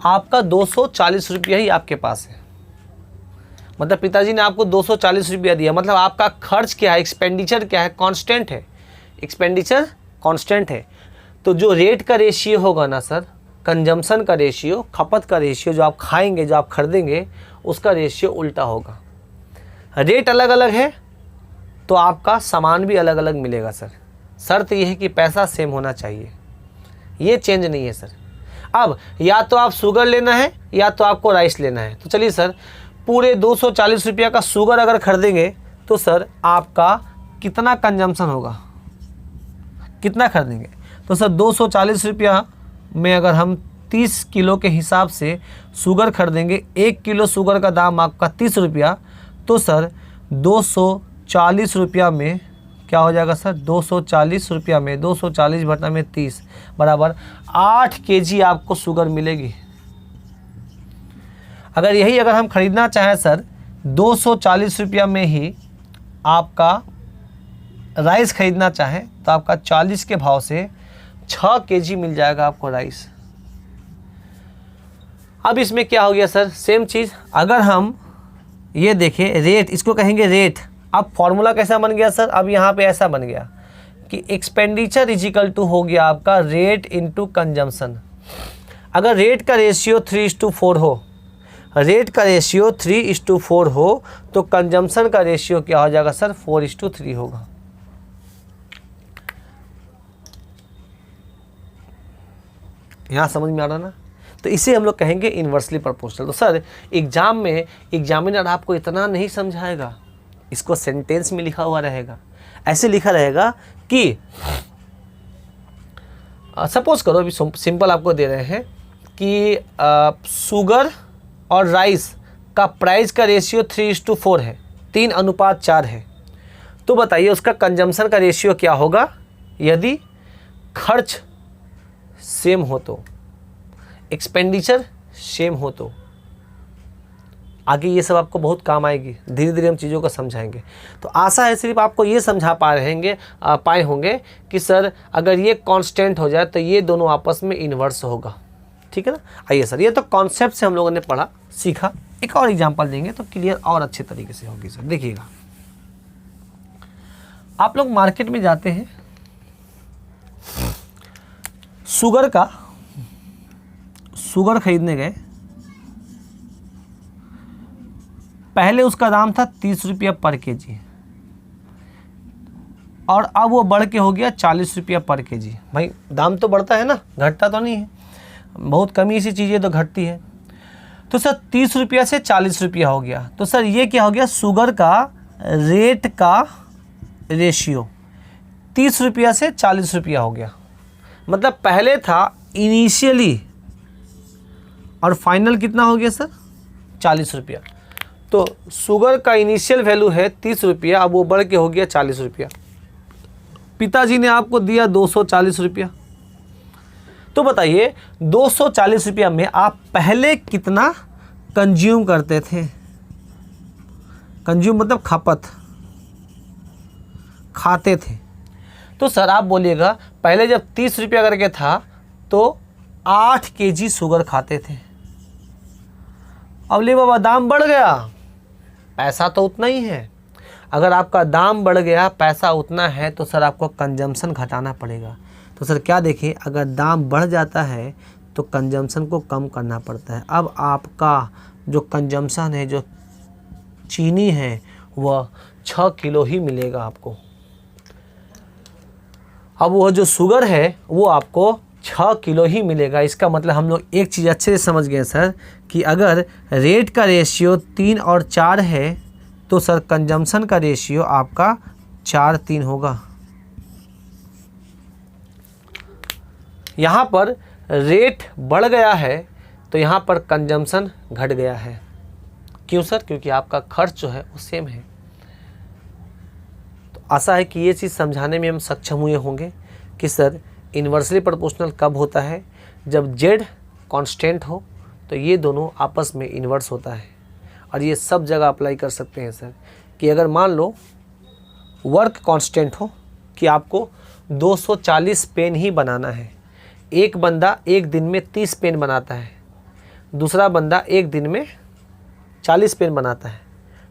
आपका 240 रुपया ही आपके पास है। मतलब पिताजी ने आपको 240 रुपया दिया, मतलब आपका खर्च क्या है, एक्सपेंडिचर क्या है, कांस्टेंट है, एक्सपेंडिचर कांस्टेंट है। तो जो रेट का रेशियो होगा ना सर, कंजम्पशन का रेशियो, खपत का रेशियो, जो आप खाएंगे, जो आप खरीदेंगे, उसका रेशियो उल्टा होगा। रेट अलग अलग है तो आपका सामान भी अलग अलग मिलेगा सर। शर्त यह है कि पैसा सेम होना चाहिए, ये चेंज नहीं है सर। अब या तो आप शुगर लेना है या तो आपको राइस लेना है, तो चलिए सर पूरे 240 रुपया का शुगर अगर खरीदेंगे तो सर आपका कितना कंजम्पशन होगा, कितना खरीदेंगे। तो सर 240 रुपया में अगर हम 30 किलो के हिसाब से शुगर खरीदेंगे, 1 किलो शुगर का दाम आपका 30 रुपया, तो सर 240 रुपया में क्या हो जाएगा सर, 240 रुपया में 240 बटा में 30 बराबर 8 केजी आपको शुगर मिलेगी। अगर हम खरीदना चाहें सर 240 रुपया में ही आपका राइस खरीदना चाहें तो आपका 40 के भाव से 6 केजी मिल जाएगा आपको राइस। अब इसमें क्या हो गया सर, सेम चीज़ अगर हम ये देखें रेट, इसको कहेंगे रेट। अब फॉर्मूला कैसा बन गया सर, अब यहाँ पे ऐसा बन गया कि एक्सपेंडिचर इज इक्वल टू हो गया आपका रेट इनटू कंजम्पशन। अगर रेट का रेशियो 3:4 हो, रेट का रेशियो 3:4 हो तो कंजम्पशन का रेशियो क्या हो जाएगा सर, 4:3 होगा। यहाँ समझ में आ रहा ना। तो इसे हम लोग कहेंगे इन्वर्सली प्रोपोर्शनल। तो सर एग्जाम में एग्जामिनर आपको इतना नहीं समझाएगा, इसको सेंटेंस में लिखा हुआ रहेगा। ऐसे लिखा रहेगा कि सपोज करो, अभी सिंपल आपको दे रहे हैं कि शुगर और राइस का प्राइस का रेशियो 3:4 है, 3:4 है। तो बताइए उसका कंजम्पशन का रेशियो क्या होगा यदि खर्च सेम हो तो, एक्सपेंडिचर सेम हो तो। आगे ये सब आपको बहुत काम आएगी, धीरे धीरे हम चीज़ों को समझाएंगे। तो आशा है सिर्फ आपको ये समझा पाए होंगे कि सर अगर ये कांस्टेंट हो जाए तो ये दोनों आपस में इन्वर्स होगा, ठीक है ना। आइए सर, ये तो कॉन्सेप्ट से हम लोगों ने पढ़ा सीखा, एक और एग्जांपल देंगे तो क्लियर और अच्छे तरीके से होगी सर। देखिएगा, आप लोग मार्केट में जाते हैं, शुगर खरीदने गए, पहले उसका दाम था 30 रुपया पर केजी और अब वो बढ़ के हो गया 40 रुपया पर केजी। भाई दाम तो बढ़ता है ना, घटता तो नहीं है, बहुत कमी सी चीज़ें तो घटती है। तो सर 30 रुपया से 40 रुपया हो गया, तो सर ये क्या हो गया, शुगर का रेट का रेशियो 30 रुपया से 40 रुपया हो गया। मतलब पहले था इनिशियली और फाइनल कितना हो गया सर, 40 रुपया। तो शुगर का इनिशियल वैल्यू है 30 रुपया, अब वो बढ़ के हो गया 40 रुपया। पिताजी ने आपको दिया 240 रुपया। तो बताइए 240 रुपया में आप पहले कितना कंज्यूम करते थे, कंज्यूम मतलब खपत, खाते थे। तो सर आप बोलिएगा पहले जब 30 रुपया करके था तो 8 केजी शुगर खाते थे। अब ले बाबा दाम बढ़ गया, पैसा तो उतना ही है। अगर आपका दाम बढ़ गया, पैसा उतना है, तो सर आपको कंजम्पशन घटाना पड़ेगा। तो सर क्या देखिए, अगर दाम बढ़ जाता है तो कंजम्पशन को कम करना पड़ता है। अब आपका जो कंजम्पशन है, जो चीनी है, वह 6 किलो ही मिलेगा आपको। अब वह जो शुगर है वो आपको 6 किलो ही मिलेगा। इसका मतलब हम लोग एक चीज़ अच्छे से समझ गए सर कि अगर रेट का रेशियो 3 और 4 है तो सर कंजम्पशन का रेशियो आपका 4-3 होगा। यहाँ पर रेट बढ़ गया है तो यहाँ पर कंजम्पशन घट गया है। क्यों सर? क्योंकि आपका खर्च जो है वो सेम है। तो आशा है कि ये चीज़ समझाने में हम सक्षम हुए होंगे कि सर इन्वर्सली प्रोपोर्शनल कब होता है, जब जेड कांस्टेंट हो तो ये दोनों आपस में इन्वर्स होता है। और ये सब जगह अप्लाई कर सकते हैं सर कि अगर मान लो वर्क कांस्टेंट हो कि आपको 240 पेन ही बनाना है, एक बंदा एक दिन में 30 पेन बनाता है, दूसरा बंदा एक दिन में 40 पेन बनाता है,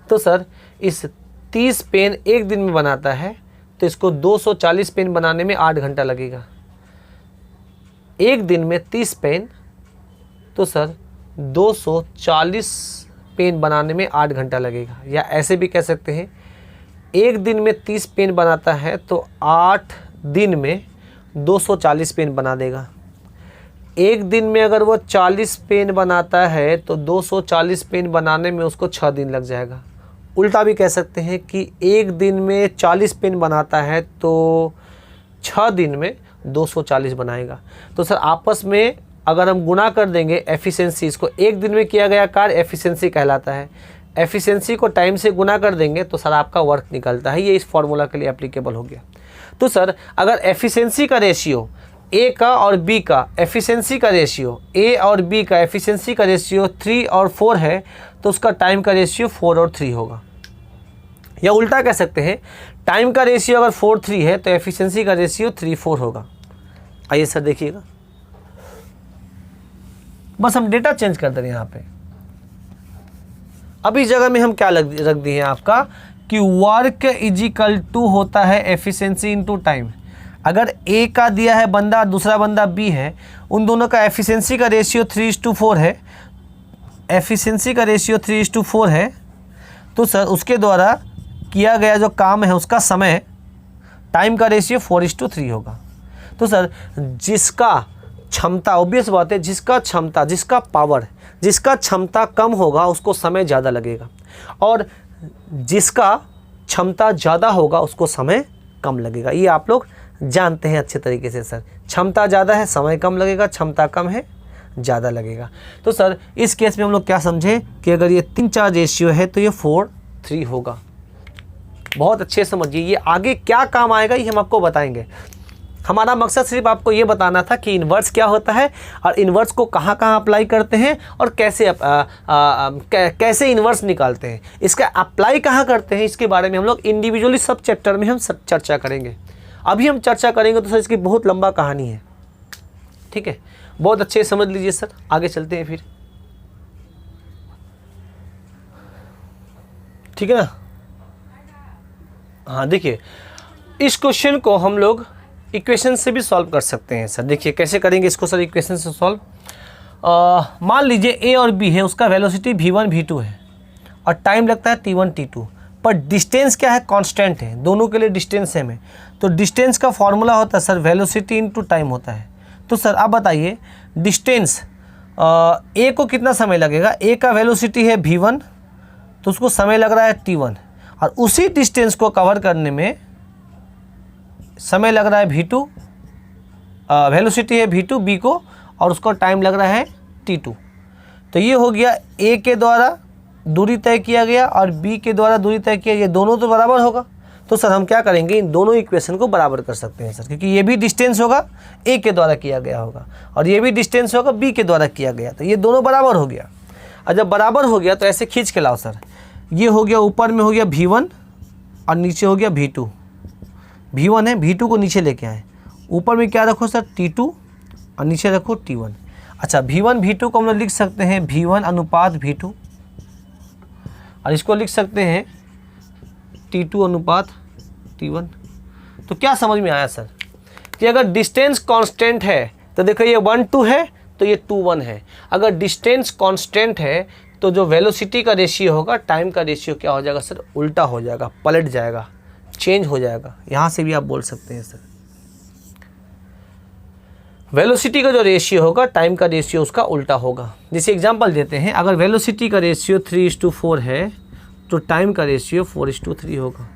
तो सर इस 30 पेन एक दिन में बनाता है तो इसको 240 पेन बनाने में 8 घंटा लगेगा। एक दिन में 30 पेन तो सर 240 पेन बनाने में 8 घंटा लगेगा। या ऐसे भी कह सकते हैं एक दिन में 30 पेन बनाता है तो 8 दिन में 240 पेन बना देगा। एक दिन में अगर वो 40 पेन बनाता है तो 240 पेन बनाने में उसको 6 दिन लग जाएगा। उल्टा भी कह सकते हैं कि एक दिन में 40 पेन बनाता है तो 6 दिन में 240 बनाएगा। तो सर आपस में अगर हम गुणा कर देंगे एफिशिएंसी, इसको एक दिन में किया गया कार्य एफिशिएंसी कहलाता है, एफिशिएंसी को टाइम से गुना कर देंगे तो सर आपका वर्क निकलता है। ये इस फॉर्मूला के लिए एप्लीकेबल हो गया। तो सर अगर एफिशिएंसी का रेशियो ए का और बी का, एफिशिएंसी का रेशियो ए और बी का एफिशिएंसी का रेशियो 3 और 4 है तो उसका टाइम का रेशियो 4 और 3 होगा। या उल्टा कह सकते हैं टाइम का रेशियो अगर 4-3 है तो एफिशिएंसी का रेशियो 3-4 होगा। आइए सर देखिएगा, बस हम डेटा चेंज कर दे रहे हैं यहाँ पे। अब इस जगह में हम क्या रख दिए हैं आपका कि वर्क इज इक्वल टू होता है एफिशिएंसी इनटू टाइम। अगर ए का दिया है बंदा, दूसरा बंदा बी है, उन दोनों का एफिशिएंसी का रेशियो 3:4 है, एफिशिएंसी का रेशियो 3:4 है, तो सर उसके द्वारा किया गया जो काम है उसका समय, टाइम का रेशियो 4:3 होगा। तो सर जिसका क्षमता, ऑब्वियस बात है, जिसका क्षमता, जिसका पावर, जिसका क्षमता कम होगा उसको समय ज़्यादा लगेगा, और जिसका क्षमता ज़्यादा होगा उसको समय कम लगेगा। ये आप लोग जानते हैं अच्छे तरीके से सर। क्षमता ज़्यादा है समय कम लगेगा, क्षमता कम है ज़्यादा लगेगा। तो सर इस केस में हम लोग क्या समझे कि अगर ये 3-4 रेशियो है तो ये 4:3 होगा। बहुत अच्छे समझिए, ये आगे क्या काम आएगा ये हम आपको बताएंगे। हमारा मकसद सिर्फ आपको ये बताना था कि इन्वर्स क्या होता है और इन्वर्स को कहाँ कहाँ अप्लाई करते हैं और कैसे इन्वर्स निकालते हैं, इसका अप्लाई कहाँ करते हैं, इसके बारे में हम लोग इंडिविजुअली सब चैप्टर में हम सब चर्चा करेंगे। अभी हम चर्चा करेंगे तो सर इसकी बहुत लंबा कहानी है, ठीक है, बहुत अच्छे समझ लीजिए सर। आगे चलते हैं फिर, ठीक है ना। हाँ देखिए, इस क्वेश्चन को हम लोग इक्वेशन से भी सॉल्व कर सकते हैं सर। देखिए कैसे करेंगे इसको सर इक्वेशन से सॉल्व। मान लीजिए ए और बी है, उसका वेलोसिटी v1 v2 है और टाइम लगता है t1 t2, पर डिस्टेंस क्या है, कांस्टेंट है, दोनों के लिए डिस्टेंस सेम है। तो डिस्टेंस का फॉर्मूला होता है सर वेलोसिटी इनटू टाइम होता है। तो सर आप बताइए डिस्टेंस ए को कितना समय लगेगा, ए का वेलोसिटी है v1 तो उसको समय लग रहा है t1, और उसी डिस्टेंस को कवर करने में समय लग रहा है v2, वेलोसिटी है v2 बी को और उसको टाइम लग रहा है t2। तो ये हो गया ए के द्वारा दूरी तय किया गया और बी के द्वारा दूरी तय किया, ये दोनों तो बराबर होगा। तो सर हम क्या करेंगे, इन दोनों इक्वेशन को बराबर कर सकते हैं सर, क्योंकि ये भी डिस्टेंस होगा ए के द्वारा किया गया होगा और ये भी डिस्टेंस होगा बी के द्वारा किया गया, तो ये दोनों बराबर हो गया। और जब बराबर हो गया तो ऐसे खींच के लाओ सर, ये हो गया ऊपर में हो गया v1 और नीचे हो गया v2, v1 है v2 को नीचे लेके आए, ऊपर में क्या रखो सर t2 और नीचे रखो t1। अच्छा v1 v2 को हम लोग लिख सकते हैं v1 अनुपात v2 और इसको लिख सकते हैं t2 अनुपात t1। तो क्या समझ में आया सर कि अगर डिस्टेंस कांस्टेंट है तो देखो ये 1-2 है तो ये 2-1 है। अगर डिस्टेंस कांस्टेंट है तो जो वेलोसिटी का रेशियो होगा टाइम का रेशियो क्या हो जाएगा सर, उल्टा हो जाएगा, पलट जाएगा, चेंज हो जाएगा। यहाँ से भी आप बोल सकते हैं सर वेलोसिटी का जो रेशियो होगा टाइम का रेशियो उसका उल्टा होगा। जैसे एग्जांपल देते हैं, अगर वेलोसिटी का रेशियो 3:4 है तो टाइम का रेशियो 4:3 होगा।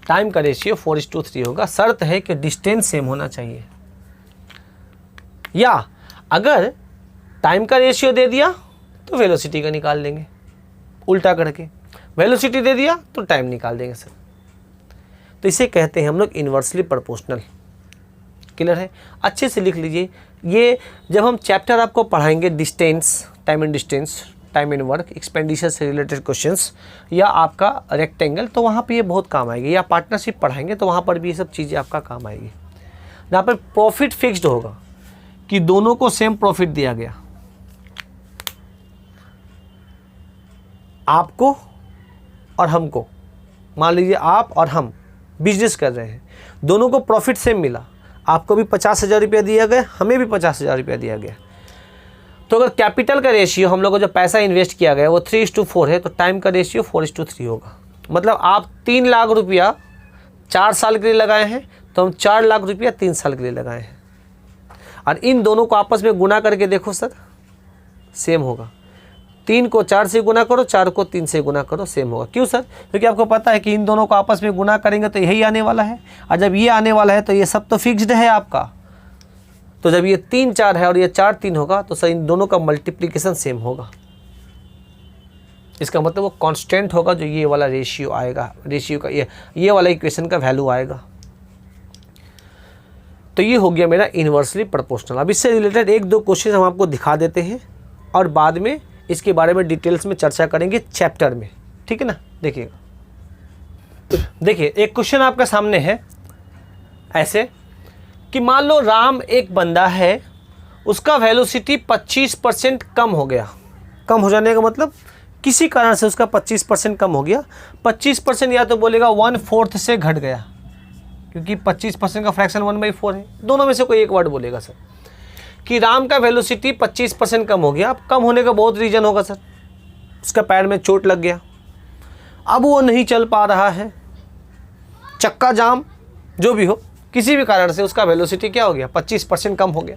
टाइम का रेशियो 4:3 होगा, शर्त है कि डिस्टेंस सेम होना चाहिए। या अगर टाइम का रेशियो दे दिया तो वेलोसिटी का निकाल लेंगे उल्टा करके, वेलोसिटी दे दिया तो टाइम निकाल देंगे सर। तो इसे कहते हैं हम लोग इन्वर्सली प्रोपोर्शनल। क्लियर है? अच्छे से लिख लीजिए। ये जब हम चैप्टर आपको पढ़ाएंगे distance, time and distance, time and work, expenditure से रिलेटेड क्वेश्चंस, या आपका रेक्टेंगल, तो वहाँ पे ये बहुत काम आएगी। या पार्टनरशिप पढ़ाएंगे तो वहाँ पर भी ये सब चीज़ें आपका काम आएगी। जहाँ पर प्रॉफिट फिक्स्ड होगा कि दोनों को सेम प्रॉफिट दिया गया, आपको और हमको, मान लीजिए आप और हम बिजनेस कर रहे हैं, दोनों को प्रॉफिट सेम मिला, आपको भी 50,000 रुपया दिया गया, हमें भी 50,000 रुपया दिया गया। तो अगर कैपिटल का रेशियो, हम लोग को जो पैसा इन्वेस्ट किया गया वो 3:4 है, तो टाइम का रेशियो 4:3 होगा। मतलब आप 3 लाख रुपया 4 साल के लिए लगाए हैं, तो हम 4 लाख रुपया 3 साल के लिए लगाए हैं। और इन दोनों को आपस में गुना करके देखो सर, सेम होगा। 3 को 4 से गुना करो, 4 को 3 से गुना करो, सेम होगा। क्यों सर? क्योंकि आपको पता है कि इन दोनों को आपस में गुना करेंगे तो यही आने वाला है, और जब ये आने वाला है तो ये सब तो फिक्स्ड है आपका। तो जब ये 3 4 है और ये 4 3 होगा, तो सर इन दोनों का मल्टीप्लिकेशन सेम होगा। इसका मतलब वो कांस्टेंट होगा, जो ये वाला रेशियो आएगा, रेशियो का ये वाला इक्वेशन का वैल्यू आएगा। तो ये हो गया मेरा इन्वर्सली प्रोपोर्शनल। अब इससे रिलेटेड 1-2 क्वेश्चन हम आपको दिखा देते हैं, और बाद में इसके बारे में डिटेल्स में चर्चा करेंगे चैप्टर में। ठीक है ना? देखिए एक क्वेश्चन आपके सामने है ऐसे कि मान लो राम एक बंदा है, उसका वेलोसिटी 25% कम हो गया। कम हो जाने का मतलब किसी कारण से उसका 25% कम हो गया। 25% या तो बोलेगा 1/4 से घट गया, क्योंकि 25% का फ्रैक्शन 1/4 है। दोनों में से कोई एक वर्ड बोलेगा सर कि राम का वेलोसिटी 25% कम हो गया। अब कम होने का बहुत रीज़न होगा सर, उसका पैर में चोट लग गया, अब वो नहीं चल पा रहा है, चक्का जाम, जो भी हो, किसी भी कारण से उसका वेलोसिटी क्या हो गया, 25% कम हो गया,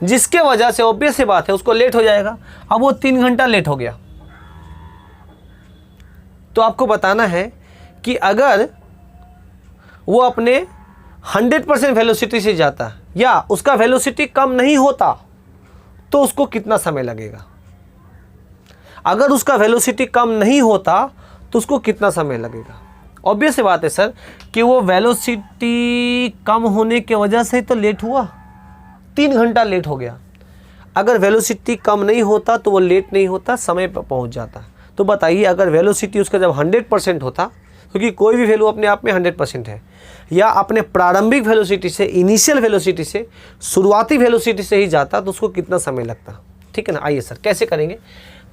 जिसके वजह से ऑब्वियस सी बात है उसको लेट हो जाएगा। अब वो 3 घंटा लेट हो गया। तो आपको बताना है कि अगर वो अपने 100% वेलोसिटी से जाता या उसका वेलोसिटी कम नहीं होता तो उसको कितना समय लगेगा। अगर उसका वेलोसिटी कम नहीं होता तो उसको कितना समय लगेगा। ऑब्वियस बात है सर कि वो वेलोसिटी कम होने की वजह से तो लेट हुआ, 3 घंटा लेट हो गया। अगर वेलोसिटी कम नहीं होता तो वो लेट नहीं होता, समय पर पहुंच जाता। तो बताइए अगर वेलोसिटी उसका जब 100% होता, क्योंकि कोई भी वैल्यू अपने आप में 100% है, या अपने प्रारंभिक वेलोसिटी से, इनिशियल वेलोसिटी से, शुरुआती वेलोसिटी से ही जाता, तो उसको कितना समय लगता। ठीक है ना? आइए सर कैसे करेंगे।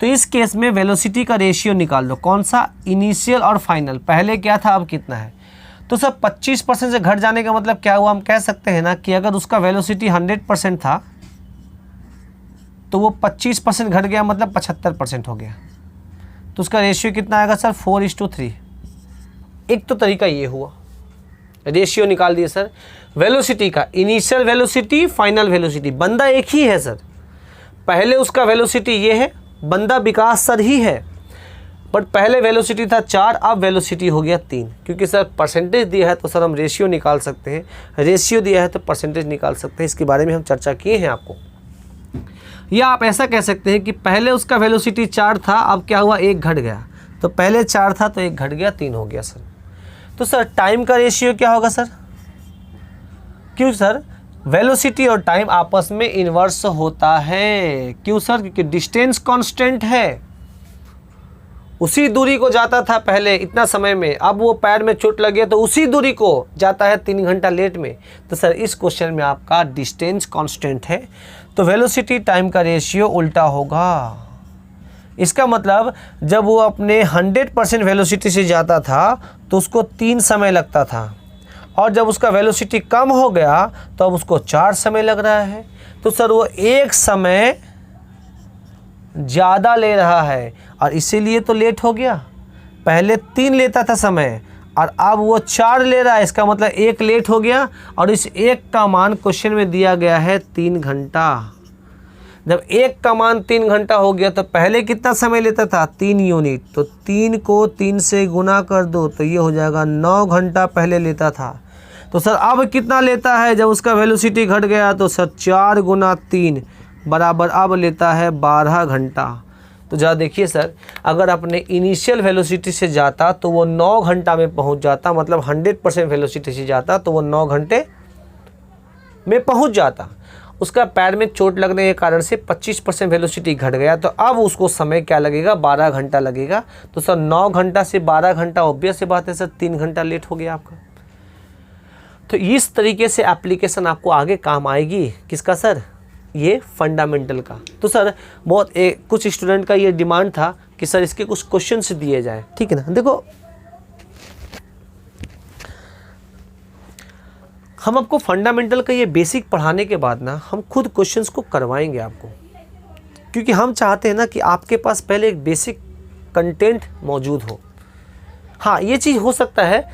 तो इस केस में वेलोसिटी का रेशियो निकाल लो, कौन सा, इनिशियल और फाइनल। पहले क्या था अब कितना है। तो सर 25% से घट जाने का मतलब क्या हुआ, हम कह सकते हैं ना कि अगर उसका वेलोसिटी 100% था तो वो 25% घट गया, मतलब 75% हो गया। तो उसका रेशियो कितना आएगा सर, 4:3। एक तो तरीका ये हुआ, रेशियो निकाल दिए सर वेलोसिटी का, इनिशियल वेलोसिटी, फाइनल वेलोसिटी। बंदा एक ही है सर, पहले उसका वेलोसिटी ये है, बंदा विकास सर ही है, बट पहले वेलोसिटी था 4, अब वेलोसिटी हो गया 3। क्योंकि सर परसेंटेज दिया है तो सर हम रेशियो निकाल सकते हैं, रेशियो दिया है तो परसेंटेज निकाल सकते हैं। इसके बारे में हम चर्चा किए हैं आपको। या आप ऐसा कह सकते हैं कि पहले उसका वेलोसिटी 4 था, अब क्या हुआ, 1 घट गया। तो पहले 4 था तो 1 घट गया, 3 हो गया सर। तो सर टाइम का रेशियो क्या होगा सर, क्यों सर, वेलोसिटी और टाइम आपस में इन्वर्स होता है। क्यों सर, क्योंकि डिस्टेंस कांस्टेंट है। उसी दूरी को जाता था पहले इतना समय में, अब वो पैर में चोट लग गया तो उसी दूरी को जाता है 3 घंटा लेट में। तो सर इस क्वेश्चन में आपका डिस्टेंस कांस्टेंट है, तो वेलोसिटी टाइम का रेशियो उल्टा होगा। इसका मतलब जब वो अपने 100% वेलोसिटी से जाता था तो उसको 3 समय लगता था, और जब उसका वेलोसिटी कम हो गया तो अब उसको 4 समय लग रहा है। तो सर वो 1 समय ज़्यादा ले रहा है, और इसीलिए तो लेट हो गया। पहले 3 लेता था समय और अब वो 4 ले रहा है, इसका मतलब 1 लेट हो गया, और इस 1 का मान क्वेश्चन में दिया गया है 3 घंटा। जब 1 का मान 3 घंटा हो गया तो पहले कितना समय लेता था, 3 यूनिट। तो 3 को 3 से गुना कर दो तो ये हो जाएगा 9 घंटा पहले लेता था। तो सर अब कितना लेता है जब उसका वेलोसिटी घट गया? तो सर 4 गुना 3 बराबर अब लेता है 12 घंटा। तो जरा देखिए सर, अगर अपने इनिशियल वेलोसिटी से जाता तो वो 9 घंटा में पहुंच जाता, मतलब 100% वेलोसिटी से जाता तो वो 9 घंटे में पहुंच जाता। उसका पैर में चोट लगने के कारण से 25% वेलोसिटी घट गया, तो अब उसको समय क्या लगेगा? 12 घंटा लगेगा। तो सर 9 घंटा से 12 घंटा ऑब्वियस सी बात है सर 3 घंटा लेट हो गया आपका। तो इस तरीके से एप्लीकेशन आपको आगे काम आएगी। किसका सर? ये फंडामेंटल का। तो सर बहुत कुछ स्टूडेंट का ये डिमांड था कि सर इसके कुछ क्वेश्चंस दिए जाए, ठीक है ना। देखो हम आपको फंडामेंटल का ये बेसिक पढ़ाने के बाद ना हम खुद क्वेश्चंस को करवाएंगे आपको, क्योंकि हम चाहते हैं ना कि आपके पास पहले एक बेसिक कंटेंट मौजूद हो। हाँ, ये चीज़ हो सकता है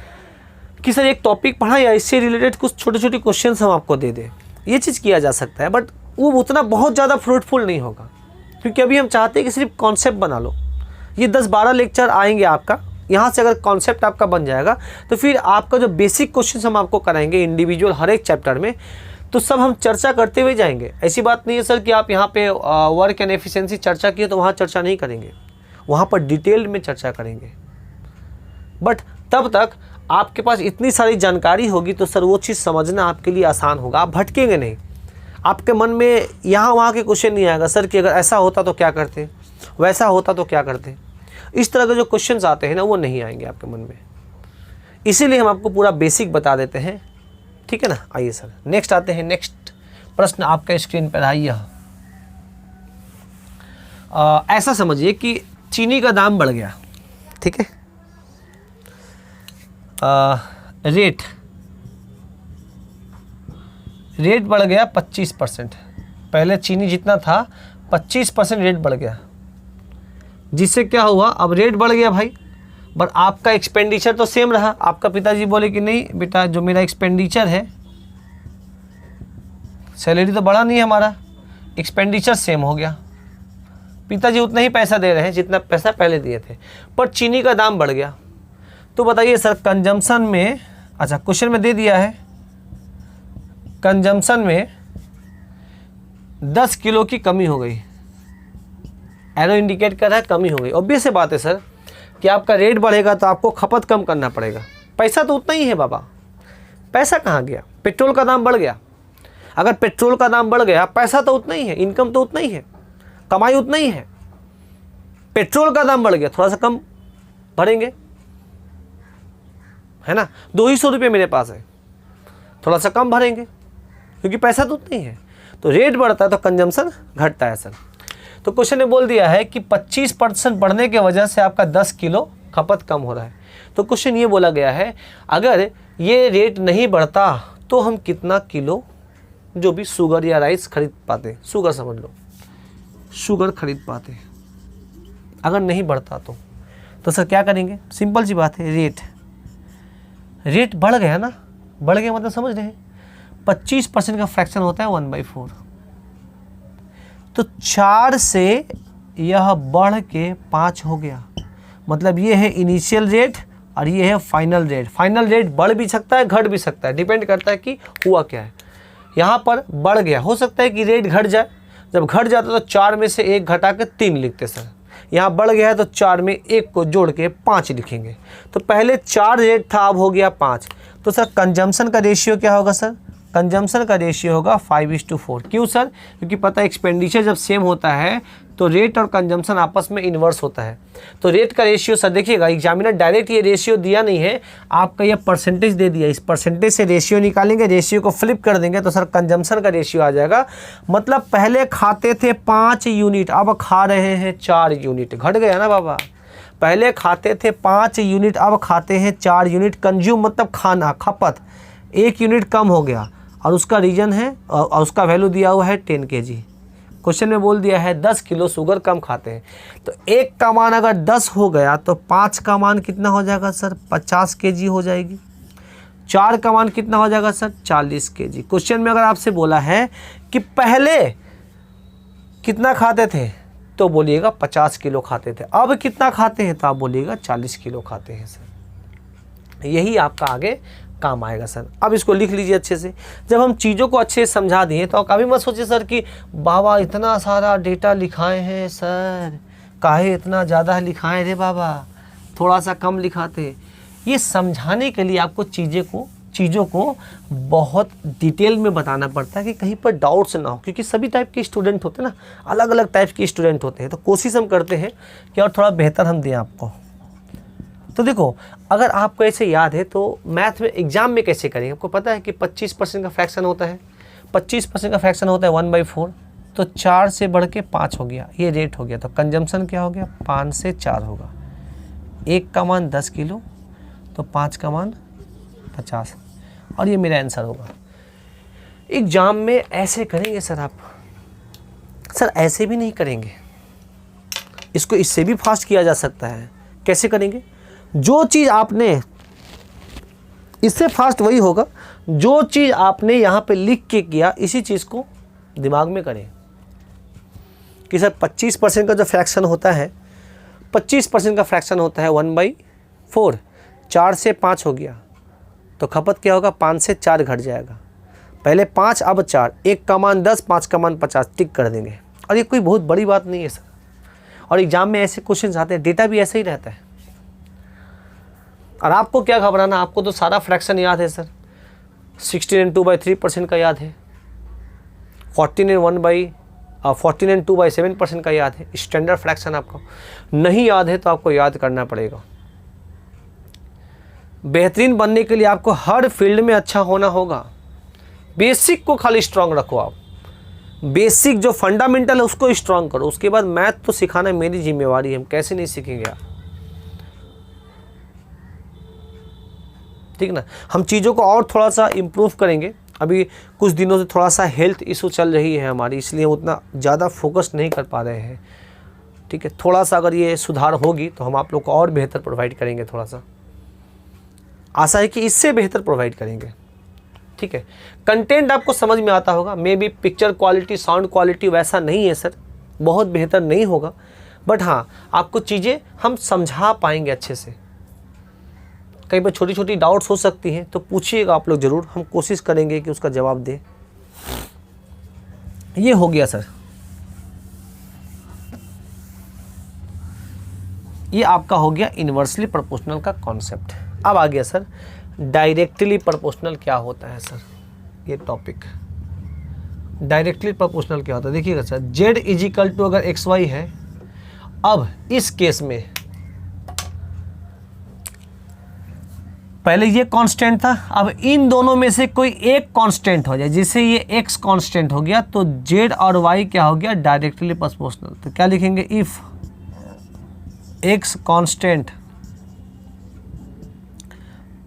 कि सर एक टॉपिक पढ़ा या इससे रिलेटेड कुछ छोटे छोटे क्वेश्चंस हम आपको दे दें, ये चीज़ किया जा सकता है, बट वो उतना बहुत ज़्यादा फ्रूटफुल नहीं होगा, क्योंकि अभी हम चाहते हैं कि सिर्फ कॉन्सेप्ट बना लो। ये 10-12 लेक्चर आएंगे आपका, यहाँ से अगर कॉन्सेप्ट आपका बन जाएगा तो फिर आपका जो बेसिक क्वेश्चन हम आपको कराएंगे इंडिविजुअल हर एक चैप्टर में, तो सब हम चर्चा करते हुए जाएंगे। ऐसी बात नहीं है सर कि आप यहाँ पे वर्क एंड एफिशिएंसी चर्चा किए तो वहाँ चर्चा नहीं करेंगे, वहाँ पर डिटेल में चर्चा करेंगे। बट तब तक आपके पास इतनी सारी जानकारी होगी तो सर वो चीज़ समझना आपके लिए आसान होगा, आप भटकेंगे नहीं। आपके मन में यहाँ वहाँ के क्वेश्चन नहीं आएगा सर कि अगर ऐसा होता तो क्या करते, वैसा होता तो क्या करते, इस तरह के जो क्वेश्चंस आते हैं ना वो नहीं आएंगे आपके मन में। इसीलिए हम आपको पूरा बेसिक बता देते हैं, ठीक है ना। आइए सर नेक्स्ट आते हैं। नेक्स्ट प्रश्न आपका स्क्रीन पर आइए। ऐसा समझिए कि चीनी का दाम बढ़ गया, ठीक है। रेट बढ़ गया 25%। पहले चीनी जितना था 25% रेट बढ़ गया, जिससे क्या हुआ? अब रेट बढ़ गया भाई, बट आपका एक्सपेंडिचर तो सेम रहा। आपका पिताजी बोले कि नहीं बेटा, जो मेरा एक्सपेंडिचर है, सैलरी तो बढ़ा नहीं है हमारा, एक्सपेंडिचर सेम हो गया। पिताजी उतना ही पैसा दे रहे हैं जितना पैसा पहले दिए थे, पर चीनी का दाम बढ़ गया। तो बताइए सर कंजम्पशन में, अच्छा क्वेश्चन में दे दिया है, कंजम्पशन में 10 किलो की कमी हो गई, एरो इंडिकेट कर रहा है कमी हो गई। ऑब्वियस से बात है सर कि आपका रेट बढ़ेगा तो आपको खपत कम करना पड़ेगा। पैसा तो उतना ही है बाबा, पैसा कहाँ गया? पेट्रोल का दाम बढ़ गया। अगर पेट्रोल का दाम बढ़ गया, पैसा तो उतना ही है, इनकम तो उतना ही है, कमाई उतना ही है। पेट्रोल का दाम बढ़ गया, थोड़ा सा कम भरेंगे, है ना। 200 रुपये मेरे पास है, थोड़ा सा कम भरेंगे, क्योंकि पैसा तो उतना ही है। तो रेट बढ़ता है तो कंजम्पशन घटता है सर। तो क्वेश्चन ने बोल दिया है कि 25% बढ़ने की वजह से आपका 10 किलो खपत कम हो रहा है। तो क्वेश्चन ये बोला गया है अगर ये रेट नहीं बढ़ता तो हम कितना किलो जो भी शुगर या राइस खरीद पाते, शुगर समझ लो, शुगर खरीद पाते अगर नहीं बढ़ता तो सर क्या करेंगे? सिंपल सी बात है, रेट बढ़ गया ना, बढ़ गया मतलब समझ रहे हैं 25% का फ्रैक्शन होता है 1/4। तो 4 से यह बढ़ के 5 हो गया, मतलब ये है इनिशियल रेट और ये है फाइनल रेट। फाइनल रेट बढ़ भी सकता है, घट भी सकता है, डिपेंड करता है कि हुआ क्या है। यहाँ पर बढ़ गया, हो सकता है कि रेट घट जाए, जब घट जाता तो 4 में से 1 घटा के 3 लिखते सर। यहाँ बढ़ गया है तो 4 में 1 को जोड़ के 5 लिखेंगे। तो पहले 4 रेट था, अब हो गया 5। तो सर कंजम्पशन का रेशियो क्या होगा सर? कंजम्पशन का रेशियो होगा 5:4। क्यों सर? क्योंकि पता है एक्सपेंडिचर जब सेम होता है तो रेट और कंजम्पशन आपस में इन्वर्स होता है। तो रेट का रेशियो सर देखिएगा, एग्जामिनर डायरेक्ट ये रेशियो दिया नहीं है, आपका ये परसेंटेज दे दिया। इस परसेंटेज से रेशियो निकालेंगे, रेशियो को फ्लिप कर देंगे तो सर कंजम्पशन का रेशियो आ जाएगा। मतलब पहले खाते थे 5 यूनिट, अब खा रहे हैं 4 यूनिट। घट गया ना बाबा, पहले खाते थे 5 यूनिट, अब खाते हैं 4 यूनिट। कंज्यूम मतलब खाना, खपत 1 यूनिट कम हो गया, और उसका रीजन है और उसका वैल्यू दिया हुआ है 10 kg। क्वेश्चन में बोल दिया है 10 किलो शुगर कम खाते हैं। तो 1 का मान अगर 10 हो गया तो 5 का मान कितना हो जाएगा सर? 50 kg हो जाएगी। 4 का मान कितना हो जाएगा सर? 40 kg। क्वेश्चन में अगर आपसे बोला है कि पहले कितना खाते थे तो बोलिएगा 50 किलो खाते थे, अब कितना खाते हैं तो आप बोलिएगा 40 किलो खाते हैं सर। यही आपका आगे काम आएगा सर। अब इसको लिख लीजिए अच्छे से। जब हम चीज़ों को अच्छे से समझा दिए तो कभी मत सोचिए सर कि बाबा इतना सारा डेटा लिखाए हैं सर, काहे इतना ज़्यादा लिखाए रे बाबा, थोड़ा सा कम लिखाते। ये समझाने के लिए आपको चीज़ों को बहुत डिटेल में बताना पड़ता है कि कहीं पर डाउट्स ना हो, क्योंकि सभी टाइप के स्टूडेंट होते हैं ना, अलग अलग टाइप के स्टूडेंट होते हैं। तो कोशिश हम करते हैं कि और थोड़ा बेहतर हम दें आपको। तो देखो, अगर आपको ऐसे याद है तो मैथ में एग्जाम में कैसे करेंगे। आपको पता है कि 25% का फ्रैक्शन होता है, 25% का फ्रैक्शन होता है 1/4। तो 4 से बढ़ के 5 हो गया, ये रेट हो गया। तो कंजम्पशन क्या हो गया, 5 से 4 होगा। 1 का मान 10 किलो, तो 5 का मान 50, और ये मेरा आंसर होगा। एग्जाम में ऐसे करेंगे सर आप, सर ऐसे भी नहीं करेंगे, इसको इससे भी फास्ट किया जा सकता है। कैसे करेंगे, जो चीज़ आपने, इससे फास्ट वही होगा जो चीज़ आपने यहाँ पे लिख के किया, इसी चीज़ को दिमाग में करें कि सर 25% का जो फ्रैक्शन होता है, 25% का फ्रैक्शन होता है 1/4। 4 से 5 हो गया तो खपत क्या होगा, 5 से 4 घट जाएगा। पहले 5 अब 4, 1 का मान 10, 5 का मान 50, टिक कर देंगे। और ये कोई बहुत बड़ी बात नहीं है सर। और एग्जाम में ऐसे क्वेश्चन आते हैं, डेटा भी ऐसे ही रहता है। और आपको क्या घबराना, आपको तो सारा फ्रैक्शन याद है सर। 16 and 2/3% का याद है, 14 and 2/7% का याद है। स्टैंडर्ड फ्रैक्शन आपको नहीं याद है तो आपको याद करना पड़ेगा। बेहतरीन बनने के लिए आपको हर फील्ड में अच्छा होना होगा। बेसिक को खाली स्ट्रांग रखो आप, बेसिक जो फंडामेंटल है उसको स्ट्रांग करो। उसके बाद मैथ तो सिखाना मेरी जिम्मेवारी है, हम कैसे नहीं सीखेंगे आप, ठीक ना। हम चीज़ों को और थोड़ा सा इम्प्रूव करेंगे। अभी कुछ दिनों से थोड़ा सा हेल्थ इशू चल रही है हमारी, इसलिए उतना ज़्यादा फोकस नहीं कर पा रहे हैं, ठीक है। थोड़ा सा अगर ये सुधार होगी तो हम आप लोग को और बेहतर प्रोवाइड करेंगे। थोड़ा सा आशा है कि इससे बेहतर प्रोवाइड करेंगे, ठीक है। कंटेंट आपको समझ में आता होगा। May be picture quality, sound quality वैसा नहीं है सर, बहुत बेहतर नहीं होगा, बट हाँ आपको चीज़ें हम समझा पाएंगे अच्छे से। कहीं पर छोटी छोटी डाउट्स हो सकती हैं तो पूछिएगा आप लोग ज़रूर, हम कोशिश करेंगे कि उसका जवाब दें। ये हो गया सर, ये आपका हो गया इन्वर्सली प्रोपोर्शनल का कॉन्सेप्ट। अब आ गया सर डायरेक्टली प्रोपोर्शनल क्या होता है सर, ये टॉपिक। डायरेक्टली प्रोपोर्शनल क्या होता है, देखिएगा सर, Z = अगर XY है, अब इस केस में पहले ये कांस्टेंट था, अब इन दोनों में से कोई एक कांस्टेंट हो जाए, जैसे ये x कांस्टेंट हो गया तो Z और Y क्या हो गया, डायरेक्टली प्रोपोर्शनल। तो क्या लिखेंगे, इफ x कांस्टेंट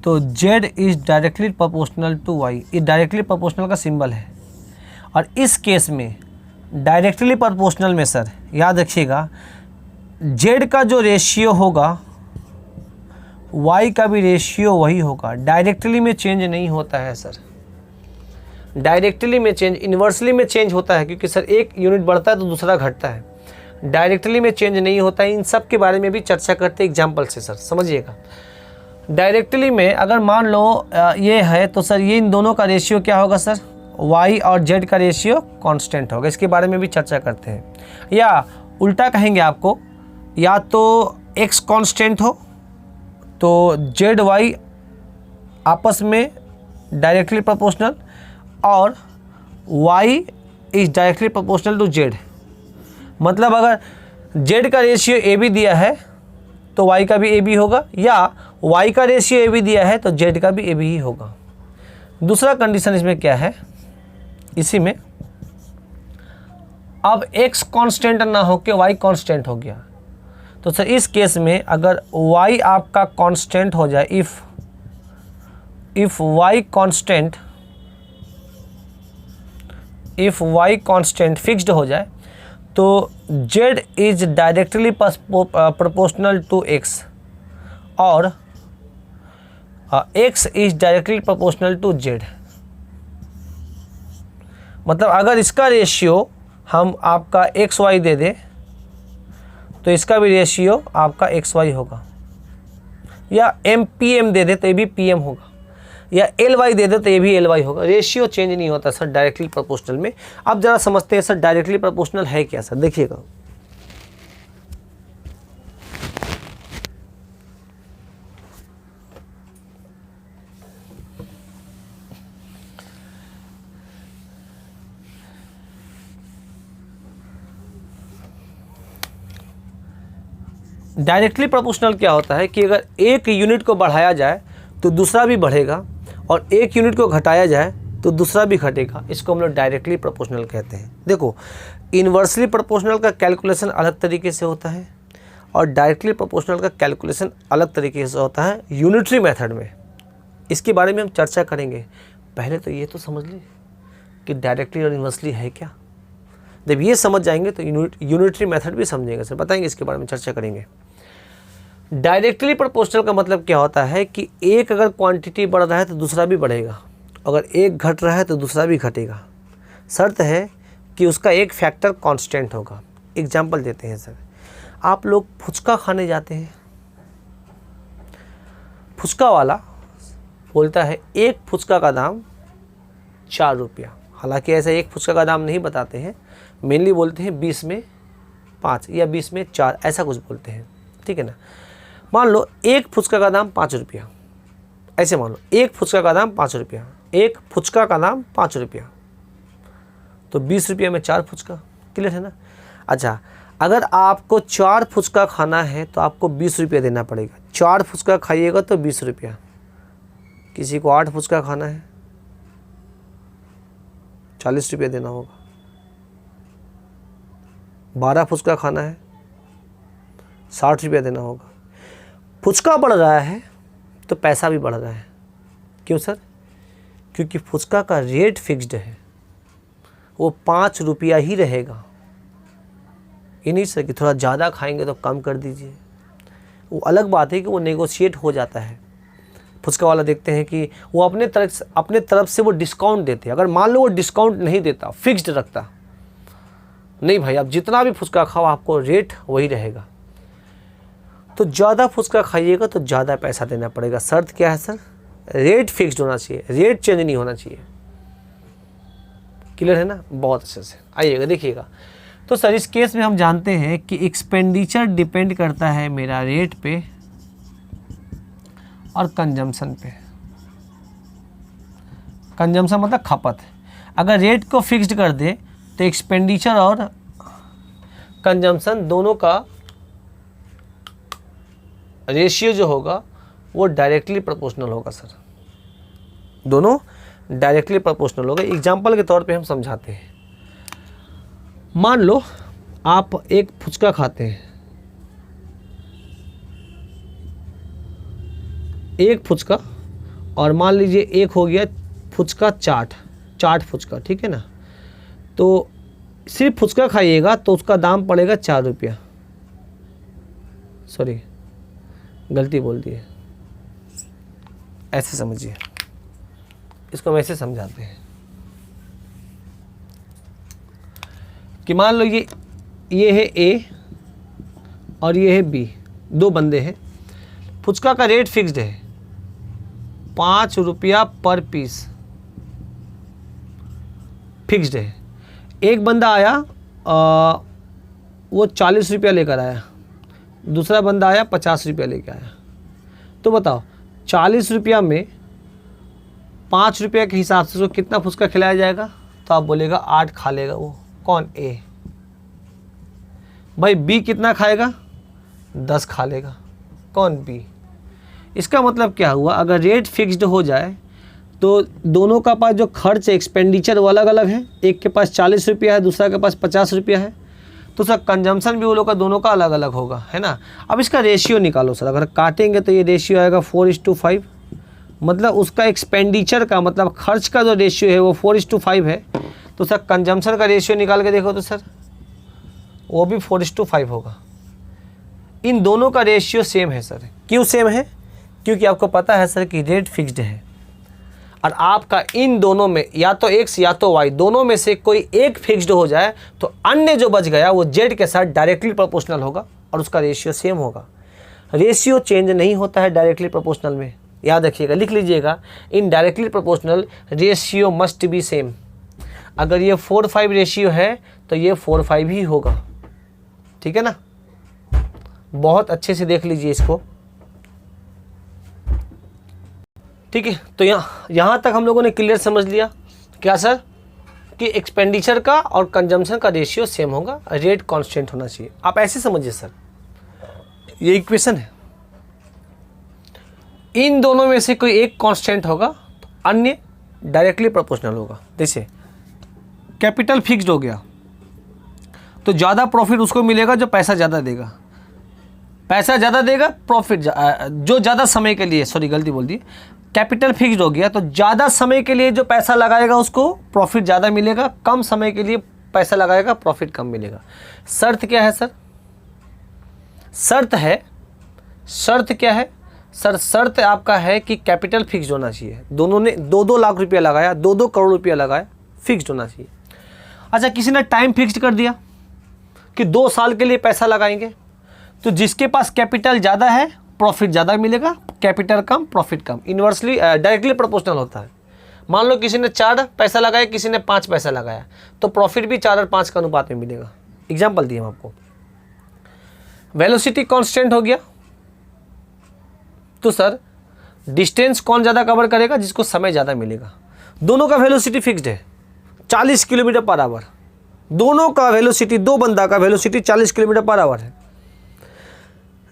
तो Z is directly proportional to Y। ये डायरेक्टली प्रोपोर्शनल का सिंबल है। और इस केस में डायरेक्टली प्रोपोर्शनल में सर याद रखिएगा, Z का जो रेशियो होगा Y का भी रेशियो वही होगा। डायरेक्टली में चेंज नहीं होता है सर, डायरेक्टली में चेंज, इन्वर्सली में चेंज होता है, क्योंकि सर एक यूनिट बढ़ता है तो दूसरा घटता है। डायरेक्टली में चेंज नहीं होता है। इन सब के बारे में भी चर्चा करते हैं एग्जाम्पल से सर, समझिएगा। डायरेक्टली में अगर मान लो ये है तो सर ये इन दोनों का रेशियो क्या होगा सर, Y और Z का रेशियो कांस्टेंट होगा। इसके बारे में भी चर्चा करते हैं। या उल्टा कहेंगे आपको, या तो X कांस्टेंट हो तो ZY आपस में डायरेक्टली प्रोपोर्शनल, और Y is directly proportional to Z। मतलब अगर Z का रेशियो AB दिया है तो Y का भी AB होगा, या Y का रेशियो AB दिया है तो Z का भी AB ही होगा। दूसरा कंडीशन इसमें क्या है, इसी में अब X कांस्टेंट ना हो के Y कांस्टेंट हो गया, तो सर इस केस में अगर Y आपका कांस्टेंट हो जाए, इफ Y कांस्टेंट फिक्स्ड हो जाए तो Z is directly proportional to X और X is directly proportional to Z। मतलब अगर इसका रेशियो हम आपका XY दे दें तो इसका भी रेशियो आपका XY होगा, या MPM दे दे तो ये भी PM होगा। या एल वाई दे दो तो ये भी एल वाई होगा। रेशियो चेंज नहीं होता सर डायरेक्टली प्रोपोर्शनल में। अब जरा समझते हैं सर डायरेक्टली प्रोपोर्शनल है क्या सर, देखिएगा। डायरेक्टली प्रोपोर्शनल क्या होता है कि अगर एक यूनिट को बढ़ाया जाए तो दूसरा भी बढ़ेगा और एक यूनिट को घटाया जाए तो दूसरा भी घटेगा। इसको हम लोग डायरेक्टली प्रोपोर्शनल कहते हैं। देखो, इन्वर्सली प्रोपोर्शनल का कैलकुलेशन अलग तरीके से होता है और डायरेक्टली प्रोपोर्शनल का कैलकुलेशन अलग तरीके से होता है यूनिटरी मेथड में। इसके बारे में हम चर्चा करेंगे। पहले तो ये तो समझ लीजिए कि डायरेक्टली और इन्वर्सली है क्या। जब ये समझ जाएंगे तो यूनिटरी मेथड भी समझेंगे सर, बताएंगे इसके बारे में चर्चा करेंगे। डायरेक्टली प्रोपोर्शनल का मतलब क्या होता है कि एक अगर क्वांटिटी बढ़ रहा है तो दूसरा भी बढ़ेगा, अगर एक घट रहा है तो दूसरा भी घटेगा। शर्त है कि उसका एक फैक्टर कांस्टेंट होगा। एग्जांपल देते हैं सर, आप लोग फुचका खाने जाते हैं, फुचका वाला बोलता है एक फुचका का दाम 4 रुपया। हालांकि ऐसा एक फुचका का दाम नहीं बताते हैं, मेनली बोलते हैं 20 में 5 या 20 में 4, ऐसा कुछ बोलते हैं, ठीक है ना। मान लो एक फुचका का दाम 5 रुपया, ऐसे मान लो एक फुचका का दाम 5 रुपया, एक फुचका का दाम 5 रुपया, तो 20 रुपया में 4 फुचका, क्लियर है ना। अच्छा, अगर आपको 4 फुचका खाना है तो आपको 20 रुपया देना पड़ेगा। 4 फुचका खाइएगा तो 20 रुपया। किसी को 8 फुचका खाना है 40 रुपया देना होगा। 12 फुचका खाना है 60 रुपया देना होगा। फुचका बढ़ रहा है तो पैसा भी बढ़ रहा है। क्यों सर? क्योंकि फुचका का रेट फिक्स्ड है, वो 5 रुपया ही रहेगा। ये नहीं सर कि थोड़ा ज़्यादा खाएंगे तो कम कर दीजिए। वो अलग बात है कि वो नेगोशिएट हो जाता है। फुचका वाला देखते हैं कि वो अपने तरफ से वो डिस्काउंट देते हैं। अगर मान लो वो डिस्काउंट नहीं देता, फिक्स्ड रखता, नहीं भाई आप जितना भी फुचका खाओ आपको रेट वही रहेगा, तो ज़्यादा फुचका खाइएगा तो ज़्यादा पैसा देना पड़ेगा। शर्त क्या है सर? रेट फिक्स्ड होना चाहिए, रेट चेंज नहीं होना चाहिए। क्लियर है ना? बहुत अच्छे से आइएगा देखिएगा। तो सर इस केस में हम जानते हैं कि एक्सपेंडिचर डिपेंड करता है मेरा रेट पे और कंजम्पशन पे। कंजम्पशन मतलब खपत। अगर रेट को फिक्स्ड कर दे तो एक्सपेंडिचर और कंजम्पशन दोनों का रेशियो जो होगा वो डायरेक्टली प्रोपोर्शनल होगा सर, दोनों डायरेक्टली प्रोपोर्शनल होगा। एग्जाम्पल के तौर पे हम समझाते हैं। मान लो आप एक फुचका खाते हैं, एक फुचका, और मान लीजिए एक हो गया फुचका चाट फुचका, ठीक है ना। तो सिर्फ फुचका खाइएगा तो उसका दाम पड़ेगा 4 रुपया। सॉरी गलती बोल दी है, ऐसे समझिए, इसको हम ऐसे समझाते हैं कि मान लो ये है ए और ये है बी, दो बंदे हैं। फुचका का रेट फिक्स्ड है 5 रुपया पर पीस, फिक्स्ड है। एक बंदा आया वो 40 रुपया लेकर आया, दूसरा बंदा आया 50 रुपया लेकर आया। तो बताओ 40 रुपया में 5 रुपया के हिसाब से उसको कितना फुचका खिलाया जाएगा? तो आप बोलेगा 8 खा लेगा वो। कौन? ए। भाई बी कितना खाएगा? 10 खा लेगा। कौन? बी। इसका मतलब क्या हुआ? अगर रेट फिक्स्ड हो जाए तो दोनों का पास जो खर्च है, एक्सपेंडिचर, वो अलग अलग है। एक के पास 40 रुपया है, दूसरा के पास 50 रुपया है, तो सर कंजम्पशन भी वो लोग का दोनों का अलग अलग होगा, है ना। अब इसका रेशियो निकालो सर। अगर काटेंगे तो ये रेशियो आएगा 4:5, मतलब उसका एक्सपेंडिचर का मतलब खर्च का जो रेशियो है वो 4:5 है। तो सर कंजम्पशन का रेशियो निकाल के देखो तो सर वो भी 4:5 होगा। इन दोनों का रेशियो सेम है सर। क्यों सेम है? क्योंकि आपको पता है सर कि रेट फिक्स्ड है और आपका इन दोनों में या तो x या तो y, दोनों में से कोई एक फिक्स्ड हो जाए तो अन्य जो बच गया वो z के साथ डायरेक्टली प्रोपोर्शनल होगा और उसका रेशियो सेम होगा। रेशियो चेंज नहीं होता है डायरेक्टली प्रोपोर्शनल में। याद रखिएगा, लिख लीजिएगा, in directly proportional ratio must be same. अगर ये 4:5 रेशियो है तो ये 4:5 ही होगा, ठीक है ना। बहुत अच्छे से देख लीजिए इसको, ठीक है। तो यहाँ तक हम लोगों ने क्लियर समझ लिया क्या सर, कि एक्सपेंडिचर का और कंजम्पशन का रेशियो सेम होगा, रेट कांस्टेंट होना चाहिए। आप ऐसे समझिए सर, ये इक्वेशन है, इन दोनों में से कोई एक कांस्टेंट होगा तो अन्य डायरेक्टली प्रोपोर्शनल होगा। जैसे कैपिटल फिक्स्ड हो गया तो ज़्यादा प्रॉफिट उसको मिलेगा जो पैसा ज़्यादा देगा, पैसा ज़्यादा देगा, प्रॉफिट जो ज़्यादा समय के लिए, सॉरी गलती बोल दी, कैपिटल फिक्स्ड हो गया तो ज़्यादा समय के लिए जो पैसा लगाएगा उसको प्रॉफिट ज़्यादा मिलेगा, कम समय के लिए पैसा लगाएगा प्रॉफिट कम मिलेगा। शर्त क्या है सर, शर्त क्या है सर, शर्त आपका है कि कैपिटल फिक्स्ड होना चाहिए। दोनों ने 2-2 लाख रुपया लगाया, 2-2 करोड़ रुपया लगाया, फिक्स्ड होना चाहिए। अच्छा, किसी ने टाइम फिक्स्ड कर दिया कि 2 साल के लिए पैसा लगाएंगे, तो जिसके पास कैपिटल ज़्यादा है प्रॉफिट ज़्यादा मिलेगा, कैपिटल कम प्रॉफिट कम, इन्वर्सली डायरेक्टली प्रोपोर्शनल होता है। मान लो किसी ने 4 पैसा लगाया, किसी ने 5 पैसा लगाया, तो प्रॉफिट भी 4 और 5 के अनुपात में मिलेगा। एग्जाम्पल दिए हम आपको, वेलोसिटी कांस्टेंट हो गया तो सर डिस्टेंस कौन ज़्यादा कवर करेगा, जिसको समय ज़्यादा मिलेगा। दोनों का वेलोसिटी फिक्स्ड है 40 किलोमीटर पर आवर, दोनों का वेलोसिटी, दो बंदा का वेलोसिटी 40 किलोमीटर पर आवर है।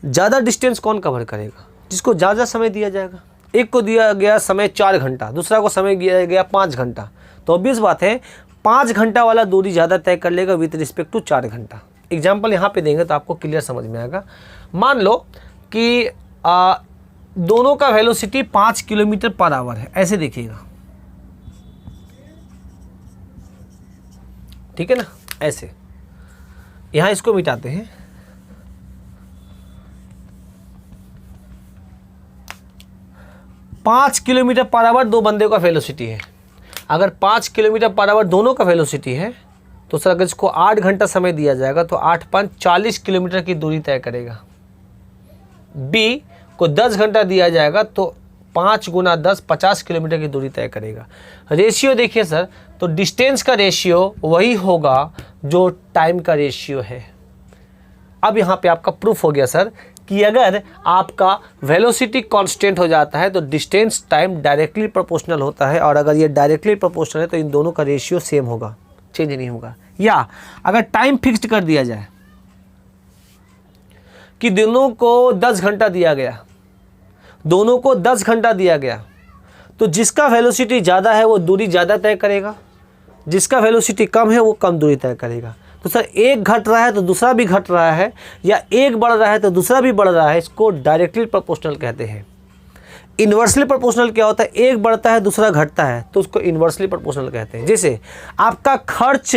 ज़्यादा डिस्टेंस कौन कवर करेगा, जिसको ज़्यादा समय दिया जाएगा। एक को दिया गया समय 4 घंटा, दूसरा को समय दिया गया 5 घंटा, तो ऑब्वियस बात है 5 घंटा वाला दूरी ज़्यादा तय कर लेगा विथ रिस्पेक्ट टू 4 घंटा। एग्जाम्पल यहाँ पे देंगे तो आपको क्लियर समझ में आएगा। मान लो कि दोनों का वेलोसिटी 5 किलोमीटर पर आवर है, ऐसे देखिएगा, ठीक है ना, ऐसे। यहाँ इसको मिटाते हैं, पाँच किलोमीटर पर आवर दो बंदे का वेलोसिटी है। अगर 5 किलोमीटर पर आवर दोनों का वेलोसिटी है तो सर अगर इसको 8 घंटा समय दिया जाएगा तो 8×5 40 किलोमीटर की दूरी तय करेगा। बी को 10 घंटा दिया जाएगा तो 5 × 10 50 किलोमीटर की दूरी तय करेगा। रेशियो देखिए सर, तो डिस्टेंस का रेशियो वही होगा जो टाइम का रेशियो है। अब यहाँ पे आपका प्रूफ हो गया सर कि अगर आपका वेलोसिटी कांस्टेंट हो जाता है तो डिस्टेंस टाइम डायरेक्टली प्रोपोर्शनल होता है, और अगर ये डायरेक्टली प्रोपोर्शनल है तो इन दोनों का रेशियो सेम होगा, चेंज नहीं होगा। या अगर टाइम फिक्स्ड कर दिया जाए कि दोनों को 10 घंटा दिया गया, दोनों को 10 घंटा दिया गया, तो जिसका वेलोसिटी ज़्यादा है वो दूरी ज़्यादा तय करेगा, जिसका वेलोसिटी कम है वो कम दूरी तय करेगा। तो सर एक घट रहा है तो दूसरा भी घट रहा है, या एक बढ़ रहा है तो दूसरा भी बढ़ रहा है, इसको डायरेक्टली प्रोपोर्शनल कहते हैं। इन्वर्सली प्रोपोर्शनल क्या होता है, एक बढ़ता है दूसरा घटता है तो उसको इन्वर्सली प्रोपोर्शनल कहते हैं। जैसे आपका खर्च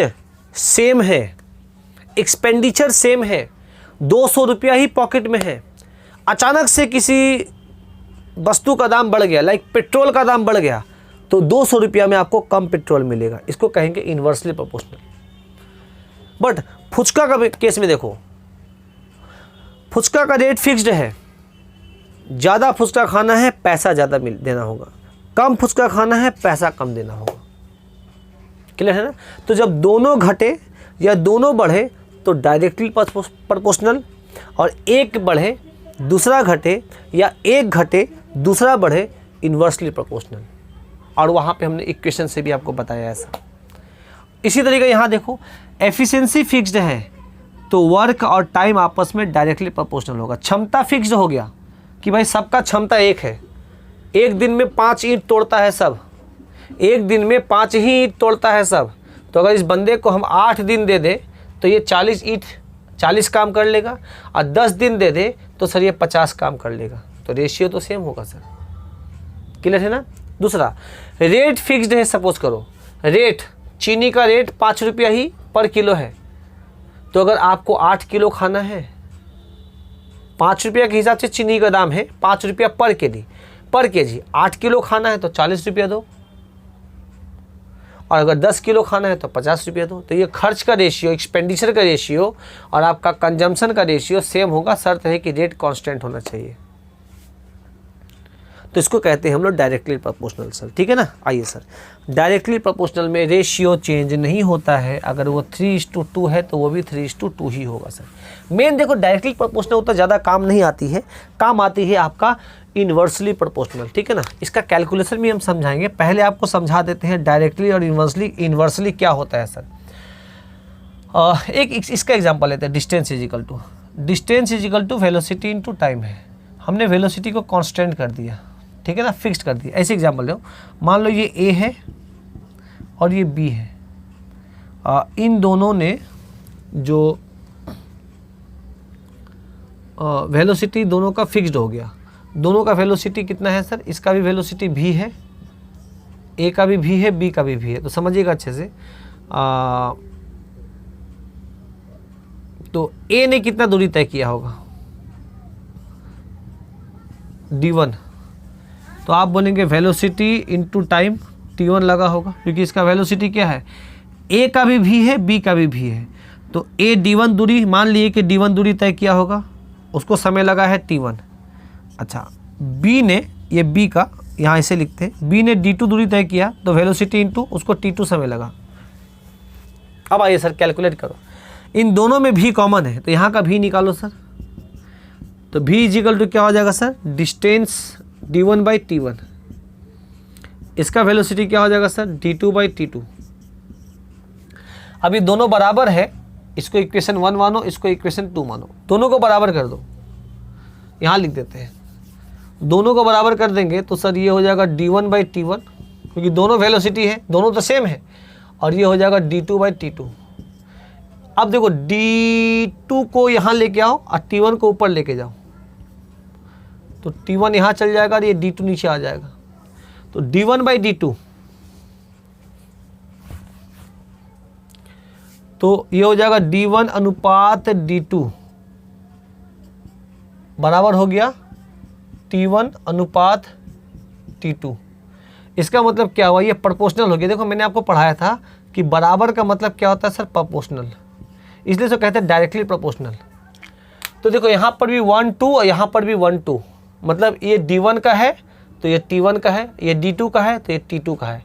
सेम है, एक्सपेंडिचर सेम है, 200 रुपया ही पॉकेट में है, अचानक से किसी वस्तु का दाम बढ़ गया, लाइक पेट्रोल का दाम बढ़ गया, तो 200 रुपया में आपको कम पेट्रोल मिलेगा, इसको कहेंगे इन्वर्सली प्रोपोर्शनल। बट फुचका का केस में देखो, फुचका का रेट फिक्स्ड है, ज़्यादा फुचका खाना है पैसा ज़्यादा देना होगा, कम फुचका खाना है पैसा कम देना होगा। क्लियर है ना। तो जब दोनों घटे या दोनों बढ़े तो डायरेक्टली प्रोपोर्शनल, और एक बढ़े दूसरा घटे या एक घटे दूसरा बढ़े इन्वर्सली प्रोपोर्शनल। और वहाँ पे हमने इक्वेशन से भी आपको बताया ऐसा। इसी तरीके यहाँ देखो, एफिशिएंसी फिक्स्ड है तो वर्क और टाइम आपस में डायरेक्टली प्रोपोर्शनल होगा। क्षमता फिक्स्ड हो गया कि भाई सबका क्षमता एक है, एक दिन में 5 ईंट तोड़ता है सब, एक दिन में 5 ही ईंट तोड़ता है सब, तो अगर इस बंदे को हम 8 दिन दे दें तो ये 40 काम कर लेगा, और 10 दिन दे दे तो सर ये 50 काम कर लेगा, तो रेशियो तो सेम होगा सर। क्लियर है ना। दूसरा, रेट फिक्स्ड है, सपोज करो रेट, चीनी का रेट 5 रुपया ही पर किलो है, तो अगर आपको 8 किलो खाना है, 5 रुपया के हिसाब से चीनी का दाम है 5 रुपया पर केजी, 8 किलो खाना है तो 40 रुपया दो, और अगर 10 किलो खाना है तो 50 रुपया दो। तो ये खर्च का रेशियो, एक्सपेंडिचर का रेशियो और आपका कंजम्पशन का रेशियो सेम होगा, शर्त है कि रेट कांस्टेंट होना चाहिए। तो इसको कहते हैं हम लोग डायरेक्टली प्रोपोर्शनल सर, ठीक है ना। आइए सर, डायरेक्टली प्रोपोर्शनल में रेशियो चेंज नहीं होता है, अगर वो 3:2 है तो वो भी 3:2 ही होगा सर। मेन देखो डायरेक्टली प्रोपोर्शनल उतना ज़्यादा काम नहीं आती है, काम आती है आपका इन्वर्सली प्रोपोर्शनल, ठीक है ना। इसका कैलकुलेशन भी हम समझाएंगे, पहले आपको समझा देते हैं डायरेक्टली और इन्वर्सली क्या होता है सर। एक इसका एग्जांपल लेते हैं, distance is equal to velocity into time है। हमने वेलोसिटी को कांस्टेंट कर दिया, ठीक है ना, फिक्स्ड कर दिया। ऐसे एग्जांपल लो, मान लो ये ए है और ये बी है, इन दोनों ने जो वेलोसिटी दोनों का फिक्स्ड हो गया। दोनों का वेलोसिटी कितना है सर, इसका भी वेलोसिटी भी है, ए का भी भी है, बी का भी है। तो समझिएगा अच्छे से, तो ए ने कितना दूरी तय किया होगा, d1, तो आप बोलेंगे वेलोसिटी इनटू टाइम t1 लगा होगा, क्योंकि इसका वेलोसिटी क्या है, ए का भी है, बी का भी है। तो ए d1 दूरी, मान लिए कि d1 दूरी तय किया होगा, उसको समय लगा है t1। अच्छा, बी ने, ये बी का यहाँ इसे लिखते हैं, बी ने d2 दूरी तय किया, तो वेलोसिटी इनटू उसको t2 समय लगा। अब आइए सर कैलकुलेट करो, इन दोनों में भी कॉमन है, तो यहाँ का भी निकालो सर। तो v इजिकल टू क्या हो जाएगा सर, डिस्टेंस d1/t1, इसका वेलोसिटी क्या हो जाएगा सर, d2/t2। अभी दोनों बराबर है, इसको इक्वेशन 1 मानो, इसको इक्वेशन 2 मानो, दोनों को बराबर कर दो। यहाँ लिख देते हैं, दोनों को बराबर कर देंगे तो सर ये हो जाएगा d1/t1, क्योंकि दोनों वेलोसिटी है, दोनों तो सेम है, और ये हो जाएगा d2/t2। अब देखो d2 को यहाँ लेके आओ और t1 को ऊपर लेके जाओ, तो t1 यहाँ चल जाएगा और ये d2 नीचे आ जाएगा। तो d1/d2, तो ये हो जाएगा d1 अनुपात d2 बराबर हो गया t1 अनुपात t2। इसका मतलब क्या हुआ, ये प्रोपोर्शनल हो गया। देखो मैंने आपको पढ़ाया था कि बराबर का मतलब क्या होता है सर, प्रोपोर्शनल, इसलिए तो कहते हैं डायरेक्टली प्रोपोर्शनल। तो देखो यहाँ पर भी 1 2 और यहाँ पर भी 1 2, मतलब ये d1 का है तो ये t1 का है, ये d2 का है तो ये t2 का है।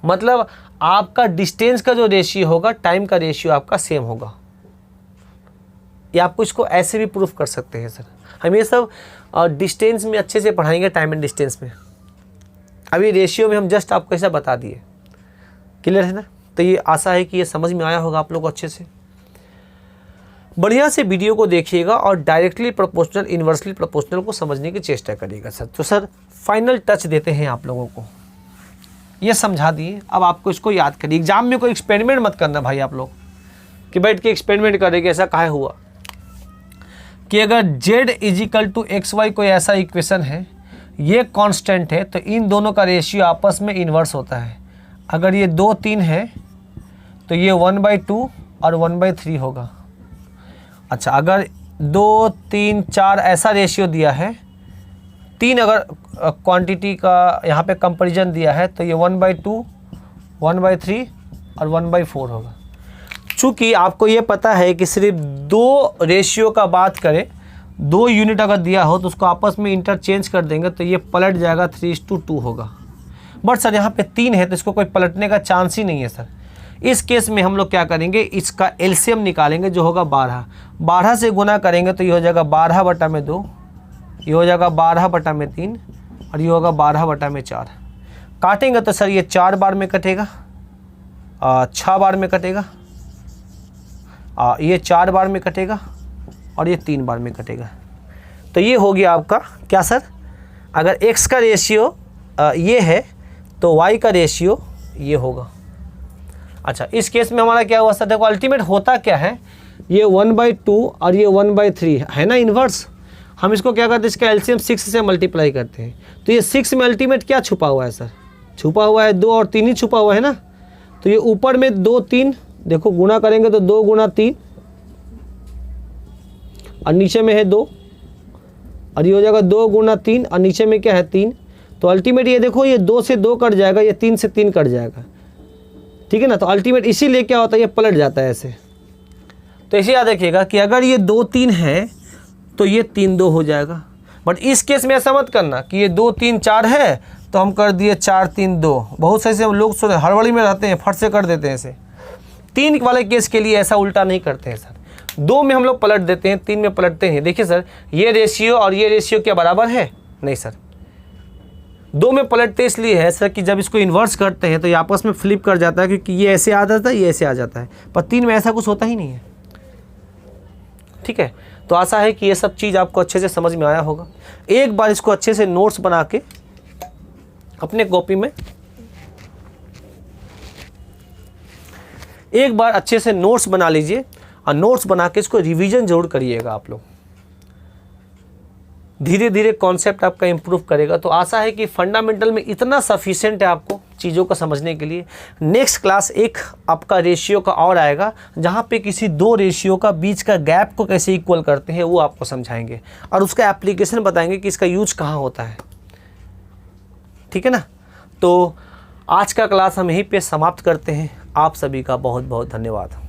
मतलब आपका डिस्टेंस का जो रेशियो होगा, टाइम का रेशियो आपका सेम होगा। ये आपको इसको ऐसे भी प्रूफ कर सकते हैं सर। हम ये सब डिस्टेंस में अच्छे से पढ़ाएंगे, टाइम एंड डिस्टेंस में। अभी रेशियो में हम जस्ट आपको ऐसा बता दिए, क्लियर है ना। तो ये आशा है कि ये समझ में आया होगा आप लोग को अच्छे से। बढ़िया से वीडियो को देखिएगा और डायरेक्टली प्रोपोर्शनल, इन्वर्सली प्रोपोर्शनल को समझने की चेष्टा करिएगा सर। तो सर फाइनल टच देते हैं आप लोगों को, ये समझा दिए, अब आपको इसको याद करिए। एग्जाम में कोई एक्सपेरिमेंट मत करना भाई आप लोग, कि बैठ के एक्सपेरिमेंट करेंगे ऐसा काहे हुआ, कि अगर z इजिकल टू xy कोई ऐसा इक्वेशन है, ये कांस्टेंट है, तो इन दोनों का रेशियो आपस में इन्वर्स होता है। अगर ये 2 3 है तो ये 1/2 और 1/3 होगा। अच्छा, अगर 2 3 4 ऐसा रेशियो दिया है, 3 अगर क्वांटिटी का यहाँ पे कंपैरिजन दिया है, तो ये 1/2 1/3 और 1/4 होगा। चूँकि आपको ये पता है कि सिर्फ 2 रेशियो का बात करें, 2 यूनिट अगर दिया हो तो उसको आपस में इंटरचेंज कर देंगे तो ये पलट जाएगा, 3:2 होगा। बट सर यहाँ पे 3 है तो इसको कोई पलटने का चांस ही नहीं है सर। इस केस में हम लोग क्या करेंगे, इसका एलसीएम निकालेंगे जो होगा 12। 12 से गुना करेंगे तो ये हो जाएगा 12/2, ये हो जाएगा 12/3 और ये होगा 12/4। काटेंगे तो सर ये 4 बार में कटेगा, 6 बार में कटेगा, ये 4 बार में कटेगा और ये 3 बार में कटेगा। तो ये हो गया आपका क्या सर, अगर x का रेशियो ये है तो y का रेशियो ये होगा। अच्छा, इस केस में हमारा क्या हुआ सर, देखो अल्टीमेट होता क्या है, ये 1/2 और ये 1/3 है ना इन्वर्स। हम इसको क्या करते हैं, इसका एलसीएम 6 से मल्टीप्लाई करते हैं। तो ये 6 में अल्टीमेट क्या छुपा हुआ है सर, छुपा हुआ है 2 और 3 ही छुपा हुआ है ना। तो ये ऊपर में 2 3, देखो गुना करेंगे तो 2 × 3 और नीचे में है 2, और ये हो जाएगा 2 × 3 और नीचे में क्या है 3। तो अल्टीमेट ये देखो, ये 2 से 2 कट जाएगा, ये 3 से 3 कट जाएगा, ठीक है ना। तो अल्टीमेट इसीलिए क्या होता है, ये पलट जाता है ऐसे। तो इसे याद रखिएगा कि अगर ये 2 3 है तो ये 3 2 हो जाएगा। बट इस केस में ऐसा मत करना कि ये 2 3 4 है तो हम कर दिए 4 3 2। बहुत से हम लोग हड़बड़ी में रहते हैं, फट से कर देते हैं इसे। 3 वाले केस के लिए ऐसा उल्टा नहीं करते हैं सर। 2 में हम लोग पलट देते हैं, 3 में पलटते हैं। देखिए सर, ये रेशियो और ये रेशियो क्या बराबर है? नहीं सर। 2 में पलटते इसलिए है सर कि जब इसको इन्वर्स करते हैं तो ये आपस में फ्लिप कर जाता है, क्योंकि ये ऐसे आ जाता है, ये ऐसे आ जाता है। पर 3 में ऐसा कुछ होता ही नहीं है। ठीक है, तो आशा है कि ये सब चीज़ आपको अच्छे से समझ में आया होगा। एक बार इसको अच्छे से नोट्स बना के अपने कॉपी में एक बार अच्छे से नोट्स बना लीजिए और नोट्स बना के इसको रिवीजन जरूर करिएगा आप लोग। धीरे धीरे कॉन्सेप्ट आपका इम्प्रूव करेगा। तो आशा है कि फंडामेंटल में इतना सफिशिएंट है आपको चीज़ों को समझने के लिए। नेक्स्ट क्लास एक आपका रेशियो का और आएगा, जहाँ पे किसी 2 रेशियो का बीच का गैप को कैसे इक्वल करते हैं वो आपको समझाएंगे और उसका एप्लीकेशन बताएंगे कि इसका यूज कहाँ होता है। ठीक है ना? तो आज का क्लास हम यहीं पे समाप्त करते हैं। आप सभी का बहुत बहुत धन्यवाद।